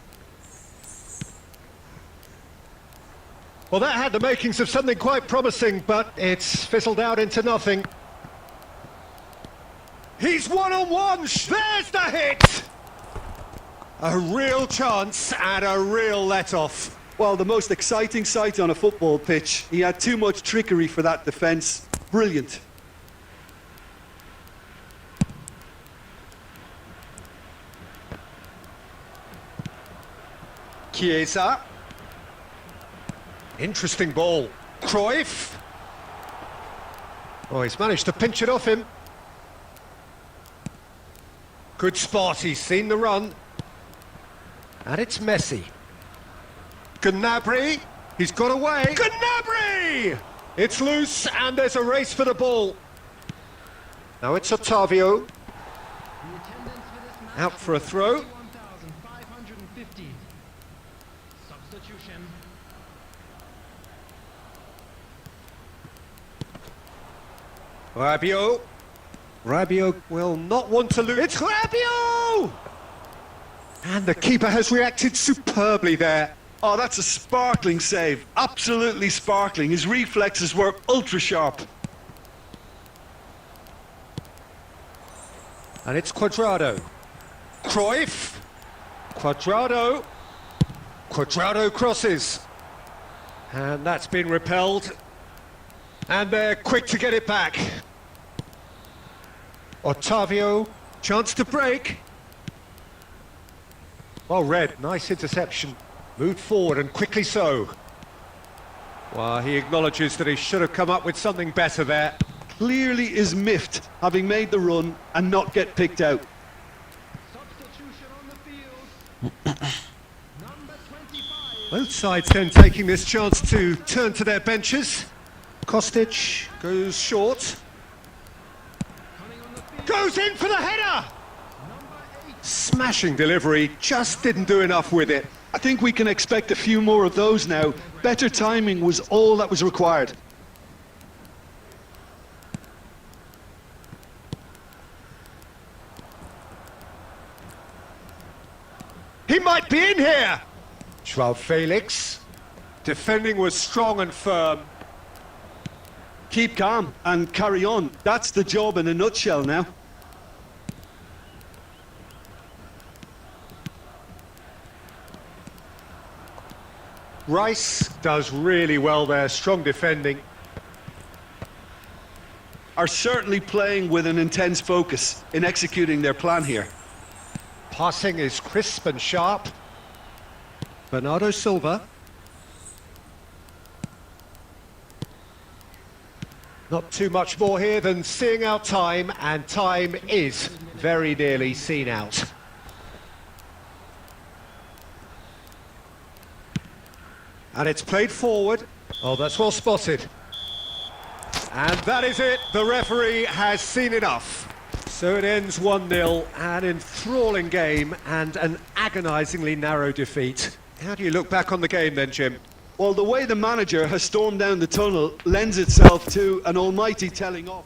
Well, that had the makings of something quite promising, but it's fizzled out into nothing. He's one-on-one. There's the hit. A real chance and a real let-off. Well, the most exciting sight on a football pitch. He had too much trickery for that defence. Brilliant. Chiesa. Interesting ball. Cruyff. Oh, he's managed to pinch it off him. Good spot, he's seen the run. And it's Messi. Gnabry, he's got away. Gnabry! It's loose and there's a race for the ball. Now it's Otavio. Out for a throw. 51,550. Substitution. Rabiot. Rabiot will not want to lose. It's Rabiot! And the keeper has reacted superbly there. Oh, that's a sparkling save. Absolutely sparkling. His reflexes were ultra sharp. And it's Cuadrado. Cruyff. Cuadrado. Cuadrado crosses. And that's been repelled. And they're quick to get it back. Otavio. Chance to break. Well read. Nice interception. Moved forward and quickly so. Well, he acknowledges that he should have come up with something better there. Clearly is miffed, having made the run and not get picked out. Substitution on the field. Number 25. Both sides then taking this chance to turn to their benches. Kostic goes short. Coming on the field. Goes in for the header! Number 8. Smashing delivery, just didn't do enough with it. I think we can expect a few more of those now. Better timing was all that was required. He might be in here! Joao Felix. Defending was strong and firm. Keep calm and carry on. That's the job in a nutshell now. Rice does really well there, strong defending. Are certainly playing with an intense focus in executing their plan here. Passing is crisp and sharp. Bernardo Silva. Not too much more here than seeing out time, and time is very nearly seen out. And it's played forward. Oh, that's well spotted. And that is it. The referee has seen enough. So it ends 1-0, an enthralling game and an agonisingly narrow defeat. How do you look back on the game then, Jim? Well, the way the manager has stormed down the tunnel lends itself to an almighty telling off.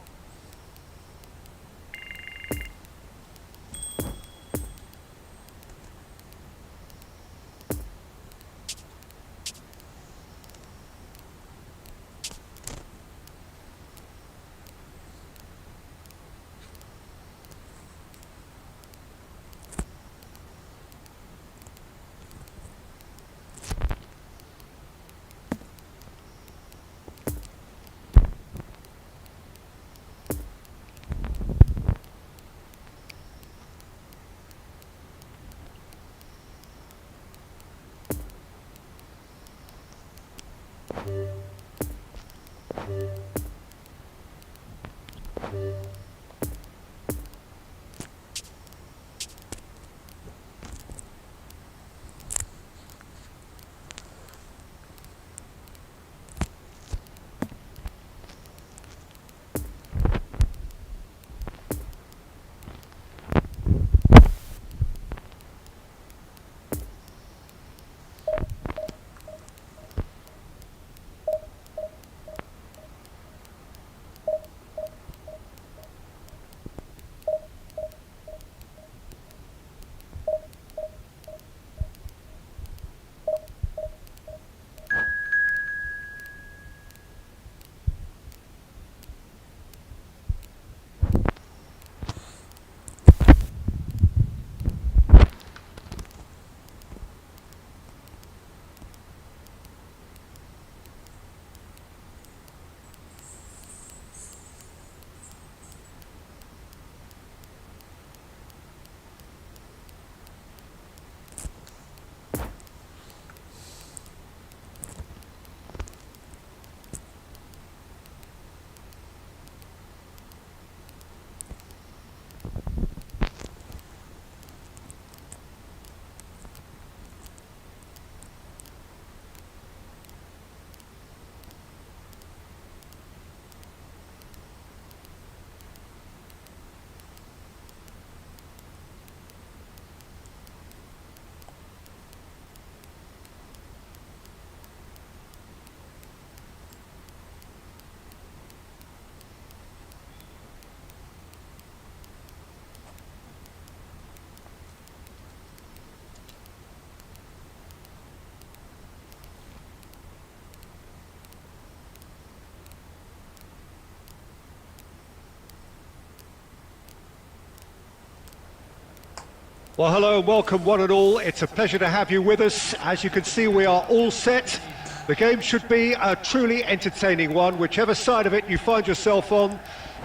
Well, hello and welcome one and all. It's a pleasure to have you with us. As you can see, we are all set. The game should be a truly entertaining one, whichever side of it you find yourself on.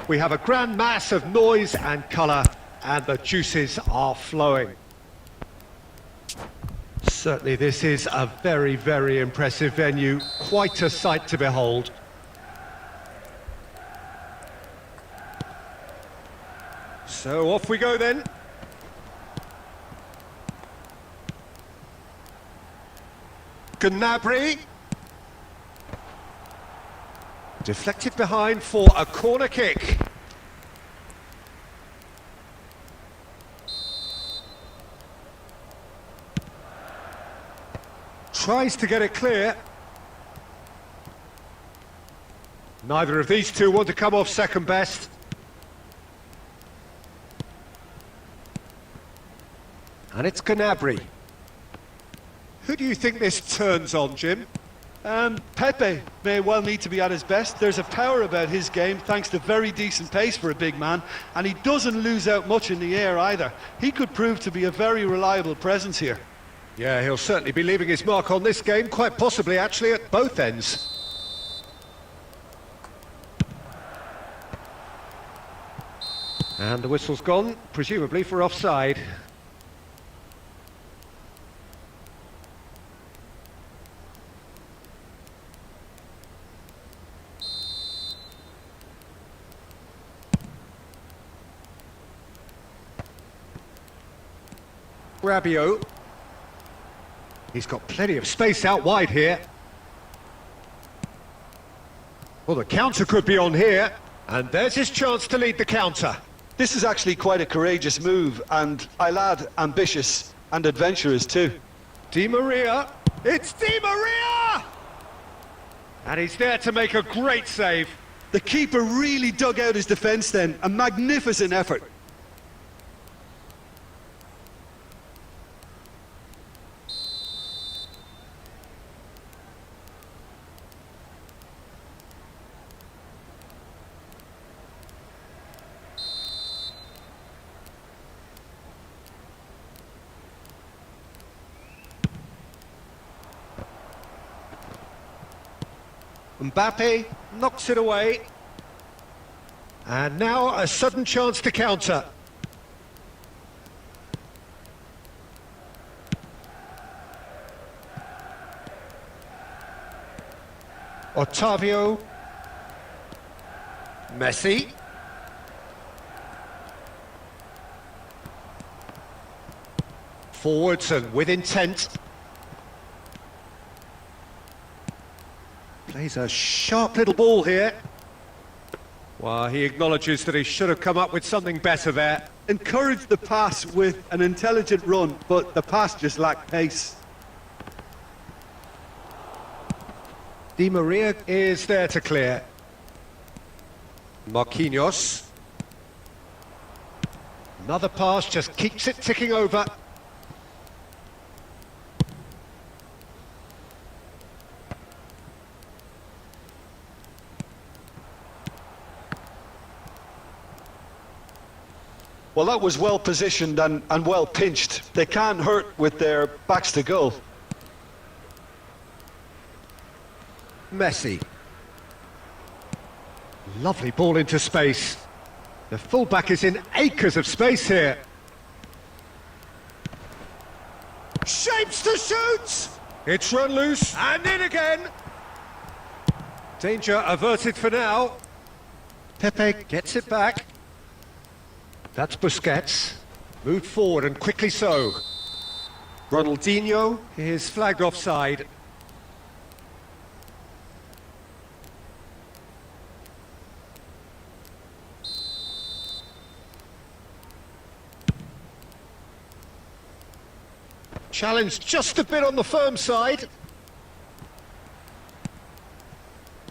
We have a grand mass of noise and colour, and the juices are flowing. Certainly this is a very, very impressive venue. Quite a sight to behold. So off we go then. Gnabry. Deflected behind for a corner kick. Tries to get it clear. Neither of these two want to come off second best. And it's Gnabry. Who do you think this turns on, Jim? Pepe may well need to be at his best. There's a power about his game thanks to very decent pace for a big man, and he doesn't lose out much in the air either. He could prove to be a very reliable presence here. Yeah, he'll certainly be leaving his mark on this game, quite possibly actually at both ends. And the whistle's gone, presumably for offside. Rabiot. He's got plenty of space out wide here. Well, the counter could be on here, and there's his chance to lead the counter. This is actually quite a courageous move, and I'll add ambitious and adventurous too. Di Maria. It's Di Maria! And he's there to make a great save. The keeper really dug out his defence then. A magnificent effort. Mbappe knocks it away. And now a sudden chance to counter. Otavio. Messi. Forwards and with intent. Plays a sharp little ball here. Well, he acknowledges that he should have come up with something better there. Encouraged the pass with an intelligent run, but the pass just lacked pace. Di Maria is there to clear. Marquinhos. Another pass just keeps it ticking over. Well, that was well positioned and well pinched. They can't hurt with their backs to goal. Messi. Lovely ball into space. The fullback is in acres of space here. Shapes to shoot! It's run loose and in again. Danger averted for now. Pepe gets it back. That's Busquets. Moved forward and quickly so. Ronaldinho is flagged offside. Challenge just a bit on the firm side.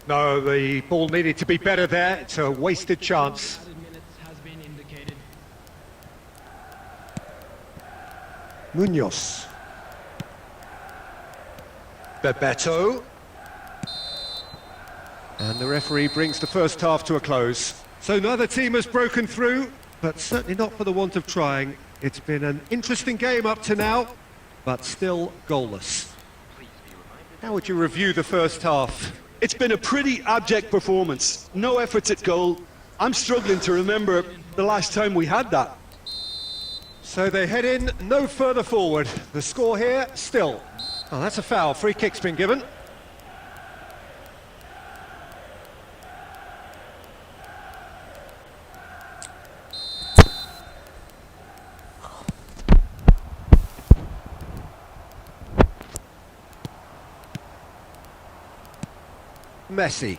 No, the ball needed to be better there. It's a wasted chance. Added minutes has been indicated. Munoz. Bebeto. And the referee brings the first half to a close. So neither team has broken through, but certainly not for the want of trying. It's been an interesting game up to now, but still goalless. How would you review the first half? It's been a pretty abject performance. No efforts at goal. I'm struggling to remember the last time we had that. So they head in no further forward. The score here, still. Oh, that's a foul. Free kick's been given. Messi.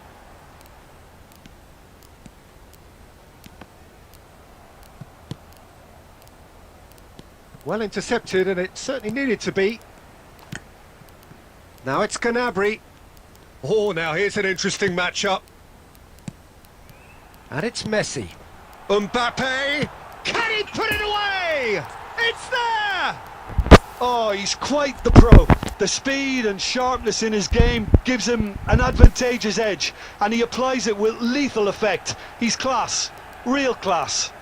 Well intercepted, and it certainly needed to be. Now it's Gnabry. Oh, now here's an interesting matchup. And it's Messi. Mbappe! Can he put it away? It's there! Oh, he's quite the pro. The speed and sharpness in his game gives him an advantageous edge, and he applies it with lethal effect. He's class, real class.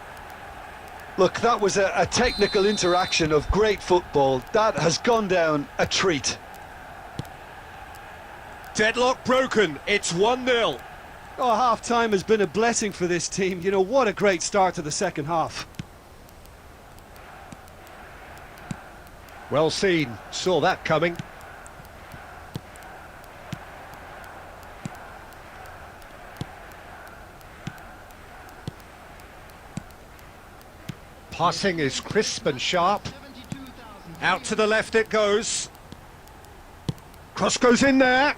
Look, that was a technical interaction of great football. That has gone down a treat. Deadlock broken. It's 1-0. Oh, half-time has been a blessing for this team. You know, what a great start to the second half. Well seen. Saw that coming. Passing is crisp and sharp. Out to the left it goes. Cross goes in there.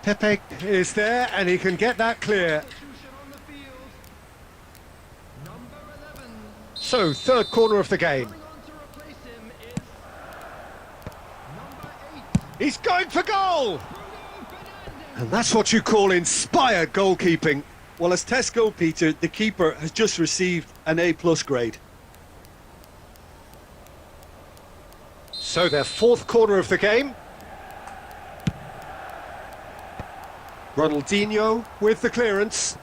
Pepe is there and he can get that clear. So, third corner of the game. He's going for goal! And that's what you call inspired goalkeeping. Well, as test goal, Peter, the keeper has just received an A+ grade. So their fourth corner of the game. Ronaldinho with the clearance.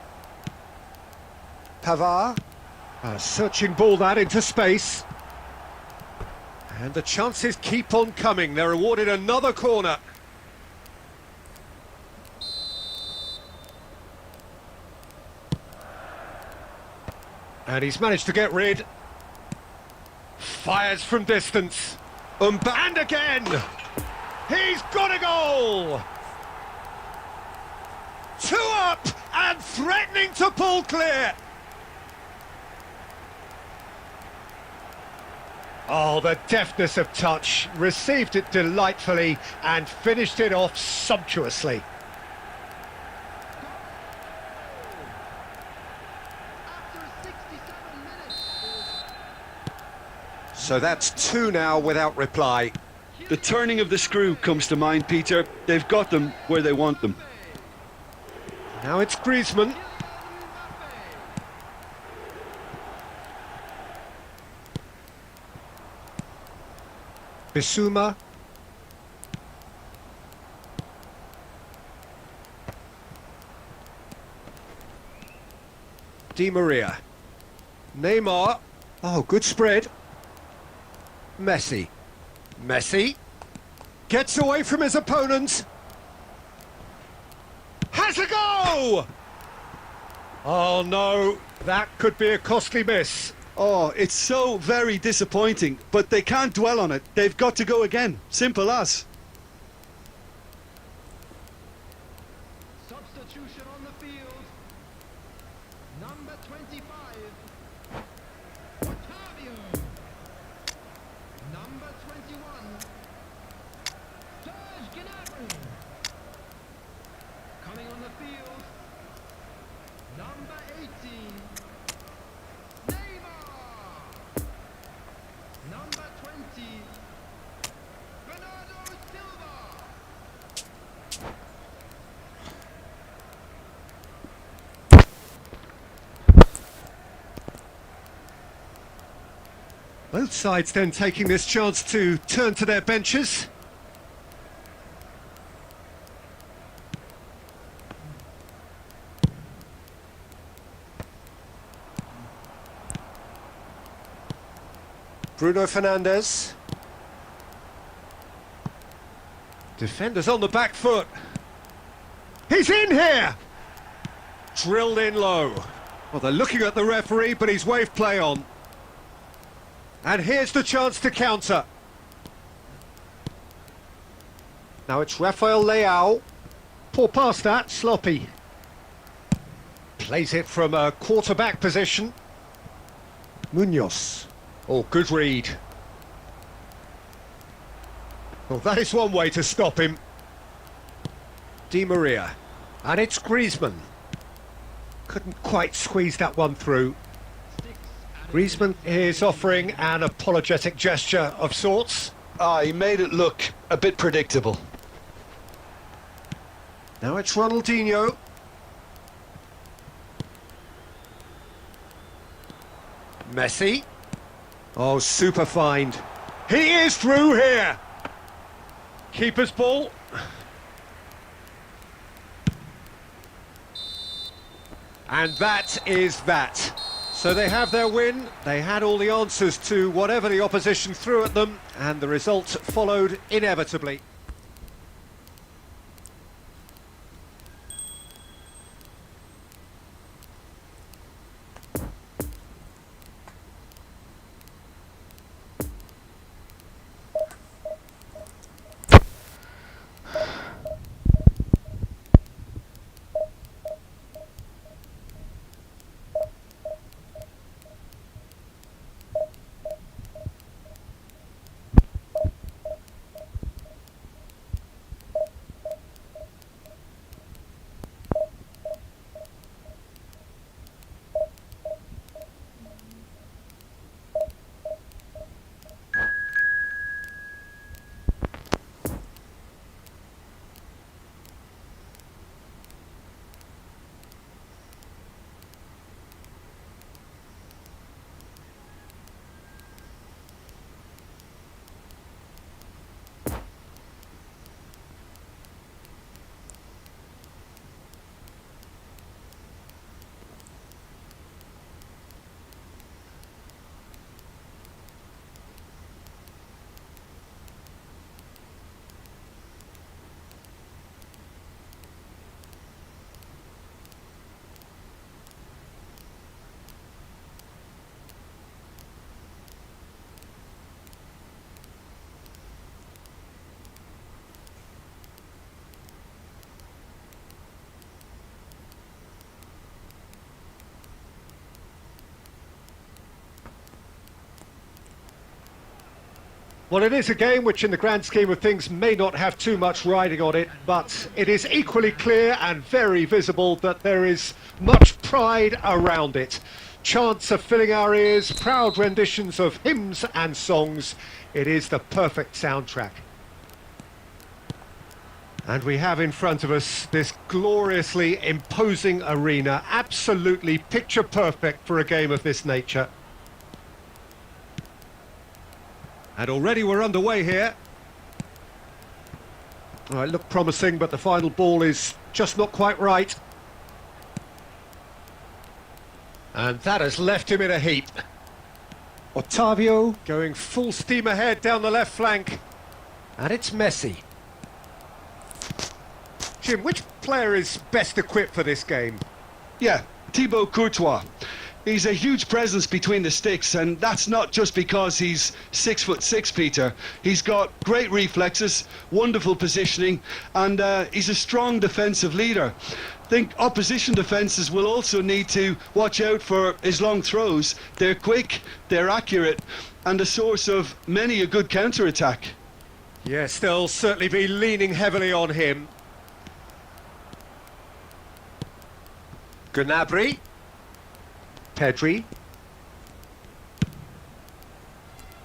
Pavard. A searching ball that into space. And the chances keep on coming. They're awarded another corner. And he's managed to get rid. Fires from distance. And again! He's got a goal! 2 up and threatening to pull clear. Oh, the deftness of touch. Received it delightfully and finished it off sumptuously. So that's 2 now without reply. The turning of the screw comes to mind, Peter. They've got them where they want them. Now it's Griezmann. Bissouma. Di Maria. Neymar. Oh, good spread. Messi. Messi. Gets away from his opponent. Has a go! Oh no, that could be a costly miss. Oh, it's so very disappointing, but they can't dwell on it. They've got to go again. Simple as. Substitution on the field. Number 25. Otavio. Number 21. Serge Gnabry. Coming on the field. Number 18. Neymar. Number 20. Bernardo Silva. Both sides then taking this chance to turn to their benches. Bruno Fernandes. Defenders on the back foot. He's in here! Drilled in low. Well, they're looking at the referee, but he's waved play on. And here's the chance to counter. Now it's Rafael Leao. Poor pass that, sloppy. Plays it from a quarterback position. Munoz. Oh, good read. Well, that is one way to stop him. Di Maria. And it's Griezmann. Couldn't quite squeeze that one through. Griezmann is offering an apologetic gesture of sorts. He made it look a bit predictable. Now it's Ronaldinho. Messi. Oh, super find. He is through here. Keeper's ball. And that is that. So they have their win. They had all the answers to whatever the opposition threw at them, and the result followed inevitably. Well, it is a game which in the grand scheme of things may not have too much riding on it, but it is equally clear and very visible that there is much pride around it. Chants are filling our ears, proud renditions of hymns and songs. It is the perfect soundtrack. And we have in front of us this gloriously imposing arena, absolutely picture perfect for a game of this nature. And already we're underway here. All right, look promising, but the final ball is just not quite right. And that has left him in a heap. Otavio going full steam ahead down the left flank. And it's Messi. Jim, which player is best equipped for this game? Yeah, Thibaut Courtois. He's a huge presence between the sticks, and that's not just because he's 6'6", Peter. He's got great reflexes, wonderful positioning, and he's a strong defensive leader. I think opposition defences will also need to watch out for his long throws. They're quick, they're accurate, and a source of many a good counter-attack. Yes, they'll certainly be leaning heavily on him. Gnabry. Pedri.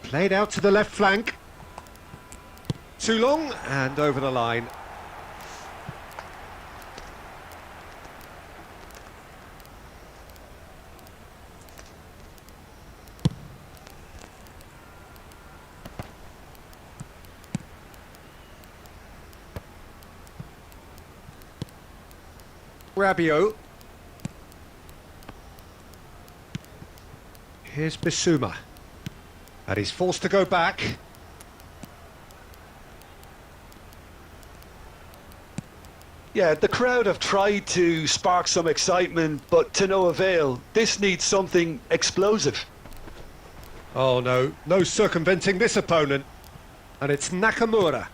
Played out to the left flank. Too long and over the line. Rabiot. Here's Bissouma. And he's forced to go back. Yeah, the crowd have tried to spark some excitement, but to no avail. This needs something explosive. Oh no, no circumventing this opponent. And it's Nakamura.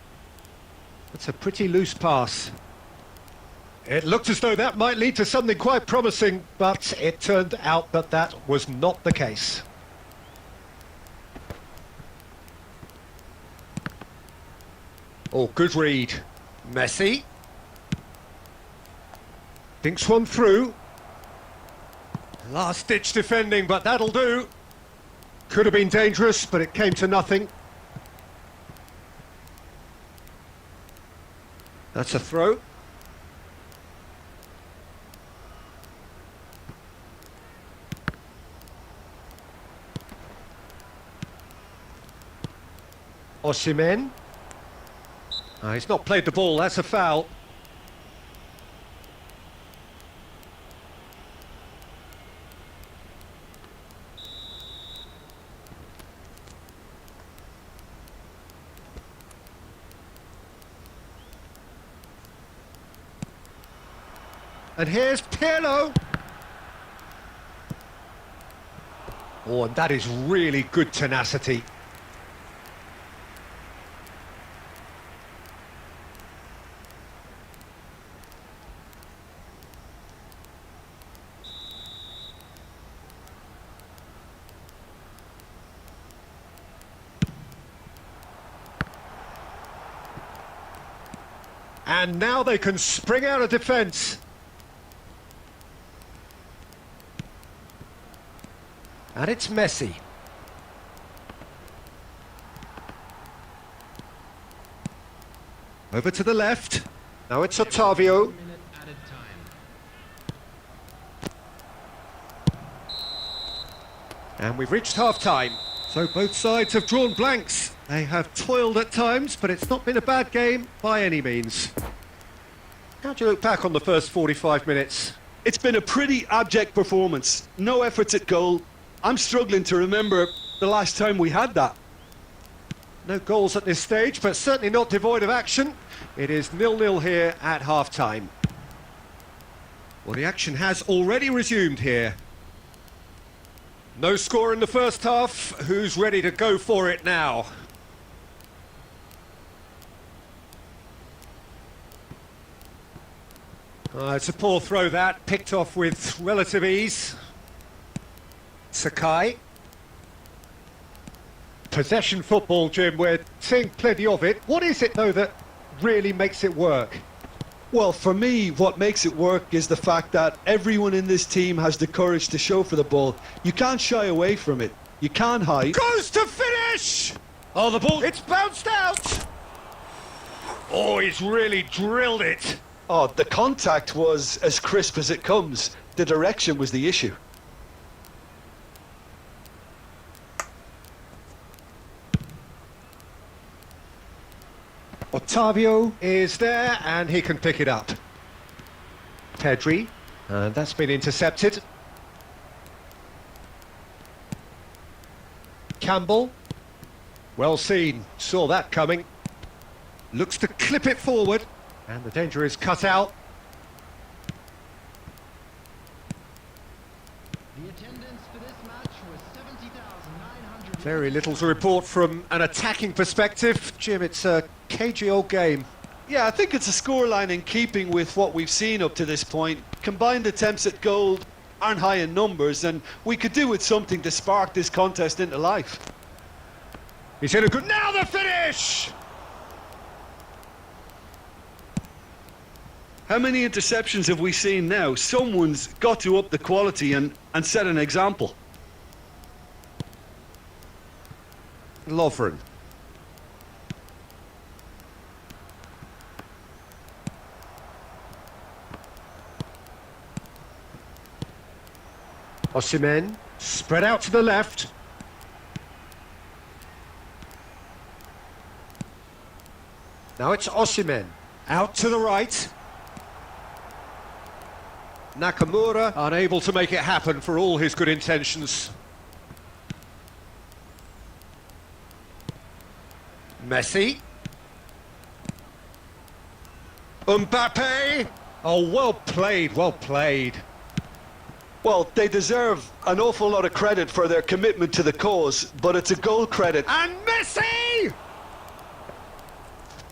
That's a pretty loose pass. It looked as though that might lead to something quite promising, but it turned out that that was not the case. Oh, good read. Messi. Thinks one through. Last-ditch defending, but that'll do. Could have been dangerous, but it came to nothing. That's a throw. Osimhen. He's not played the ball, that's a foul. And here's Pirlo. Oh, and that is really good tenacity. And now they can spring out of defence. And it's Messi. Over to the left. Now it's Otavio. And we've reached half-time. So both sides have drawn blanks. They have toiled at times, but it's not been a bad game by any means. How do you look back on the first 45 minutes? It's been a pretty abject performance. No efforts at goal. I'm struggling to remember the last time we had that. No goals at this stage, but certainly not devoid of action. It is 0-0 here at half-time. Well, the action has already resumed here. No score in the first half. Who's ready to go for it now? It's a poor throw that, picked off with relative ease. Sakai. Possession football, Jim, we're seeing plenty of it. What is it, though, that really makes it work? Well, for me, what makes it work is the fact that everyone in this team has the courage to show for the ball. You can't shy away from it. You can't hide. Goes to finish! Oh, the ball, it's bounced out! Oh, he's really drilled it. Oh, the contact was as crisp as it comes. The direction was the issue. Otavio is there, and he can pick it up. Pedri, and that's been intercepted. Campbell, well seen, saw that coming. Looks to clip it forward, and the danger is cut out. The attendance for this match was 70,900. Very little to report from an attacking perspective. Jim, it's a cagey old game. Yeah, I think it's a scoreline in keeping with what we've seen up to this point. Combined attempts at goal aren't high in numbers, and we could do with something to spark this contest into life. He's in a good... Now the finish! How many interceptions have we seen now? Someone's got to up the quality and set an example. Lovren. Osimhen, spread out to the left. Now it's Osimhen, out to the right. Nakamura, unable to make it happen for all his good intentions. Messi. Mbappe. Oh, well played, well played. Well, they deserve an awful lot of credit for their commitment to the cause, but it's a goal credit. And Messi!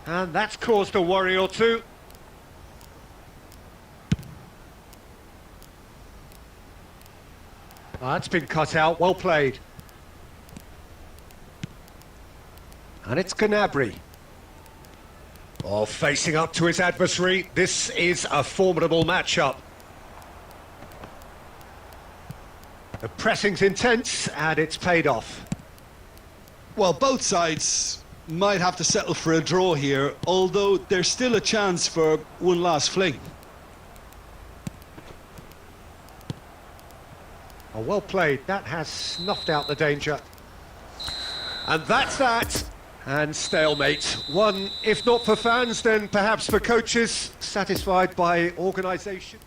And that's caused a worry or two. That's been cut out, well played. And it's Gnabry. Oh, facing up to his adversary. This is a formidable matchup. The pressing's intense, and it's paid off. Well, both sides might have to settle for a draw here, although there's still a chance for one last fling. Oh, well played. That has snuffed out the danger. And that's that. And stalemate. One, if not for fans, then perhaps for coaches, satisfied by organisation.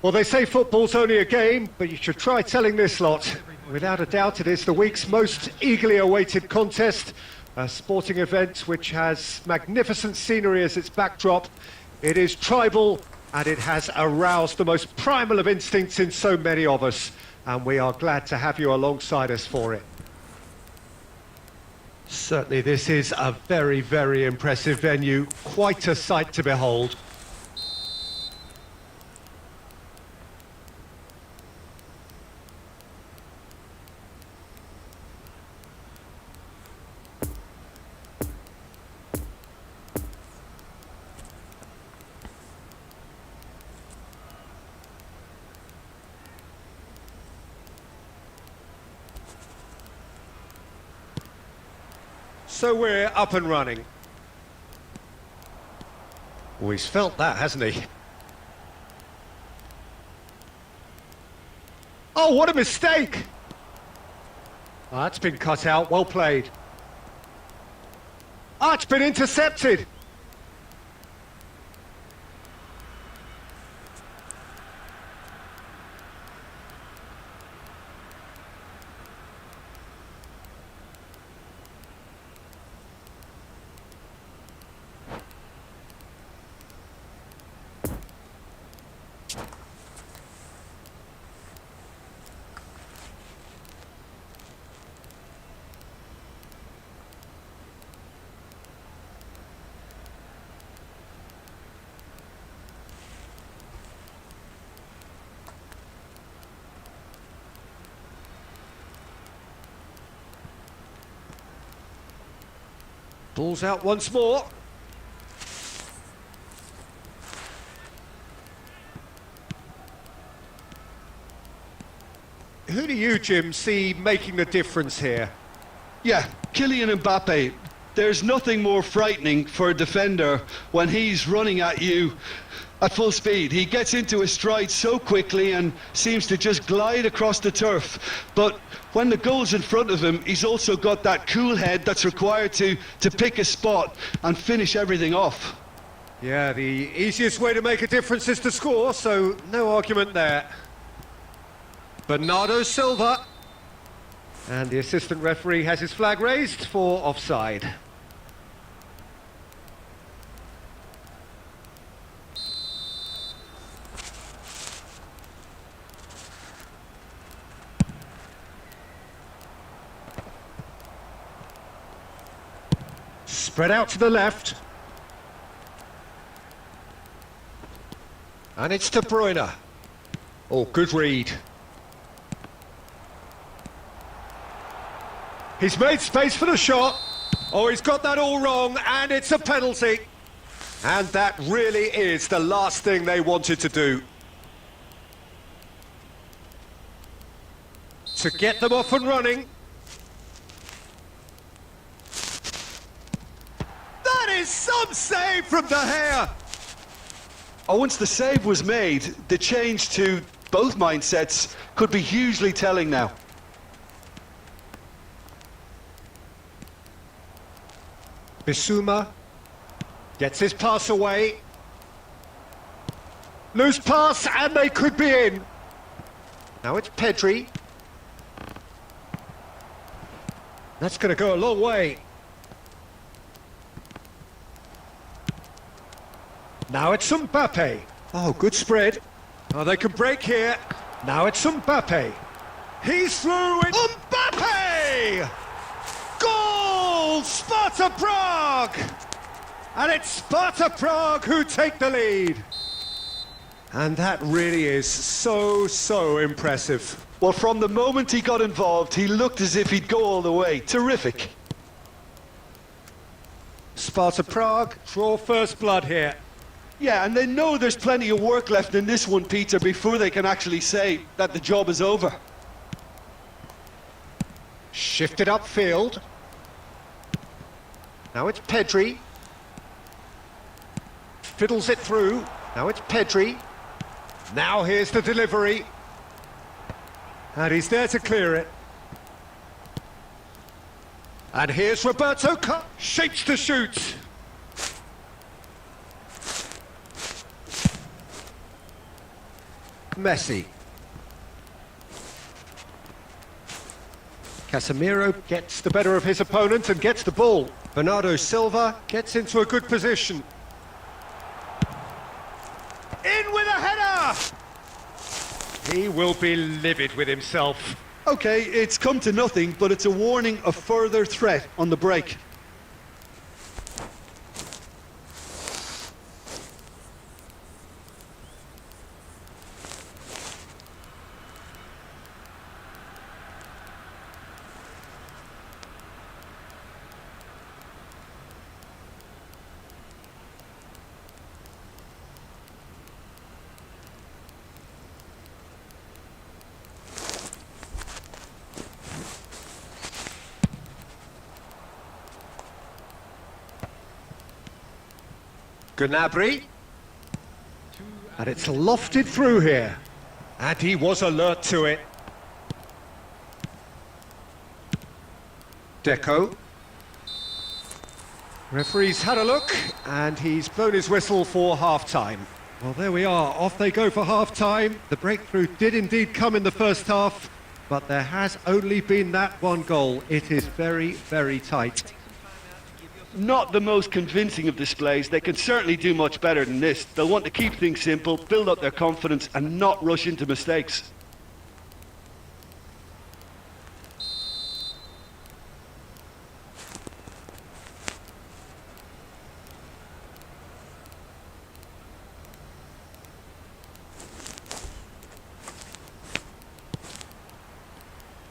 Well, they say football's only a game, but you should try telling this lot. Without a doubt, it is the week's most eagerly awaited contest, a sporting event which has magnificent scenery as its backdrop. It is tribal, and it has aroused the most primal of instincts in so many of us, and we are glad to have you alongside us for it. Certainly, this is a very, very impressive venue, quite a sight to behold. So we're up and running. Oh, he's felt that, hasn't he? Oh, what a mistake! Oh, that's been cut out, well played. Oh, it's been intercepted! Ball's out once more. Who do you, Jim, see making the difference here? Yeah, Kylian Mbappe. There's nothing more frightening for a defender when he's running at you at full speed. He gets into his stride so quickly and seems to just glide across the turf. But When the goal's in front of him, he's also got that cool head that's required to pick a spot and finish everything off. Yeah, the easiest way to make a difference is to score, so no argument there. Bernardo Silva. And the assistant referee has his flag raised for offside. Spread out to the left. And it's De Bruyne. Oh, good read. He's made space for the shot. Oh, he's got that all wrong, and it's a penalty. And that really is the last thing they wanted to do. To get them off and running. That is some save from De Gea. Oh, once the save was made, the change to both mindsets could be hugely telling now. Bissouma gets his pass away. Loose pass, and they could be in. Now it's Pedri. That's going to go a long way. Now it's Mbappe. Oh, good spread. Oh, they can break here. Now it's Mbappe. He's through it. Mbappe! Goal! Sparta Prague! And it's Sparta Prague who take the lead. And that really is so impressive. Well, from the moment he got involved, he looked as if he'd go all the way. Terrific. Sparta Prague draw first blood here. Yeah, and they know there's plenty of work left in this one, Peter, before they can actually say that the job is over. Shifted upfield. Now it's Pedri. Fiddles it through. Now it's Pedri. Now here's the delivery. And he's there to clear it. And here's Roberto Carlos. Shapes to shoot. Messi. Casemiro gets the better of his opponent and gets the ball. Bernardo Silva gets into a good position. In with a header! He will be livid with himself. Okay, it's come to nothing, but it's a warning of further threat on the break. Gnabry. And it's lofted through here. And he was alert to it. Deco. Referee's had a look, and he's blown his whistle for half-time. Well, there we are. Off they go for half-time. The breakthrough did indeed come in the first half, but there has only been that one goal. It is very tight. Not the most convincing of displays. They can certainly do much better than this. They'll want to keep things simple, build up their confidence, and not rush into mistakes.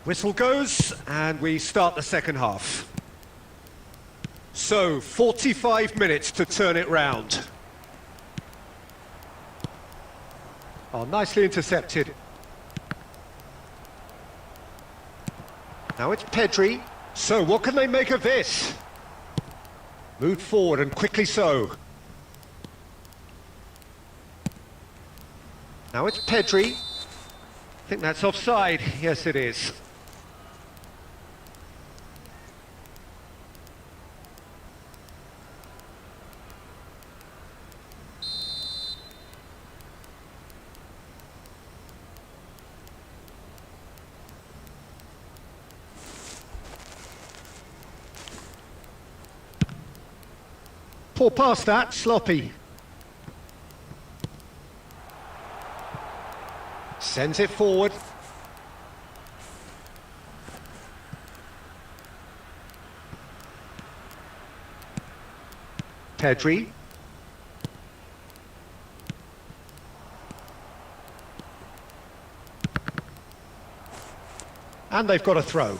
Whistle goes, and we start the second half. So, 45 minutes to turn it round. Oh, nicely intercepted. Now it's Pedri. So, what can they make of this? Moved forward, and quickly so. Now it's Pedri. I think that's offside. Yes, it is. before past that, sloppy. Sends it forward. Pedri. And they've got a throw.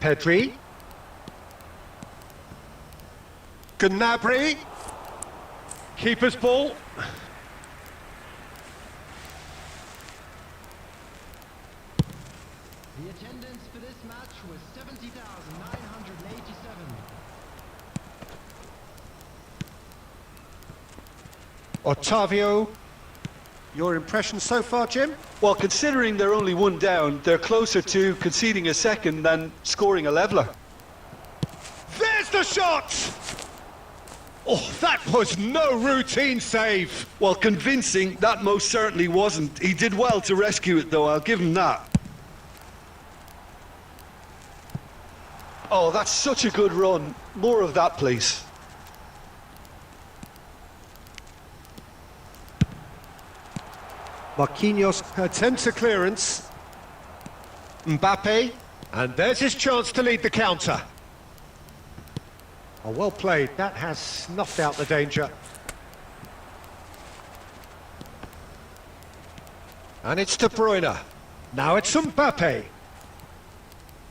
Pedri. Gnabry. Keeper's ball. The attendance for this match was 70,987. Otavio. Your impression so far, Jim? Well, considering they're only one down, they're closer to conceding a second than scoring a leveller. There's the shot! Oh, that was no routine save. Well, convincing, that most certainly wasn't. He did well to rescue it, though, I'll give him that. Oh, that's such a good run. More of that, please. Marquinhos attempts a clearance. Mbappe, and there's his chance to lead the counter. Oh, well played. That has snuffed out the danger. And it's De Bruyne. Now it's Mbappe.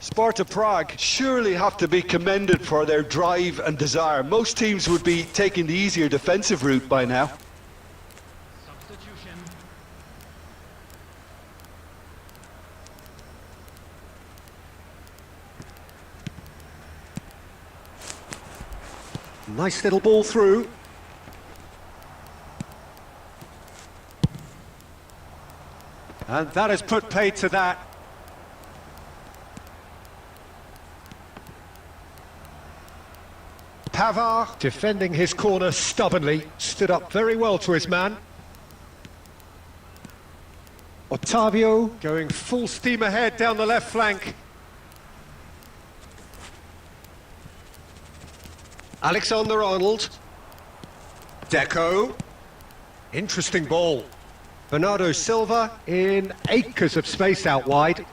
Sparta Prague surely have to be commended for their drive and desire. Most teams would be taking the easier defensive route by now. Substitution. Nice little ball through. And that has put paid to that. Pavard, defending his corner stubbornly, stood up very well to his man. Otavio going full steam ahead down the left flank. Alexander-Arnold. Deco. Interesting ball. Bernardo Silva in acres of space out wide.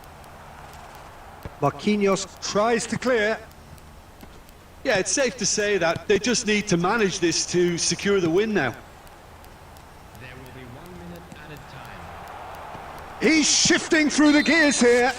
Marquinhos tries to clear. Yeah, it's safe to say that they just need to manage this to secure the win now. There will be 1 minute added time. He's shifting through the gears here.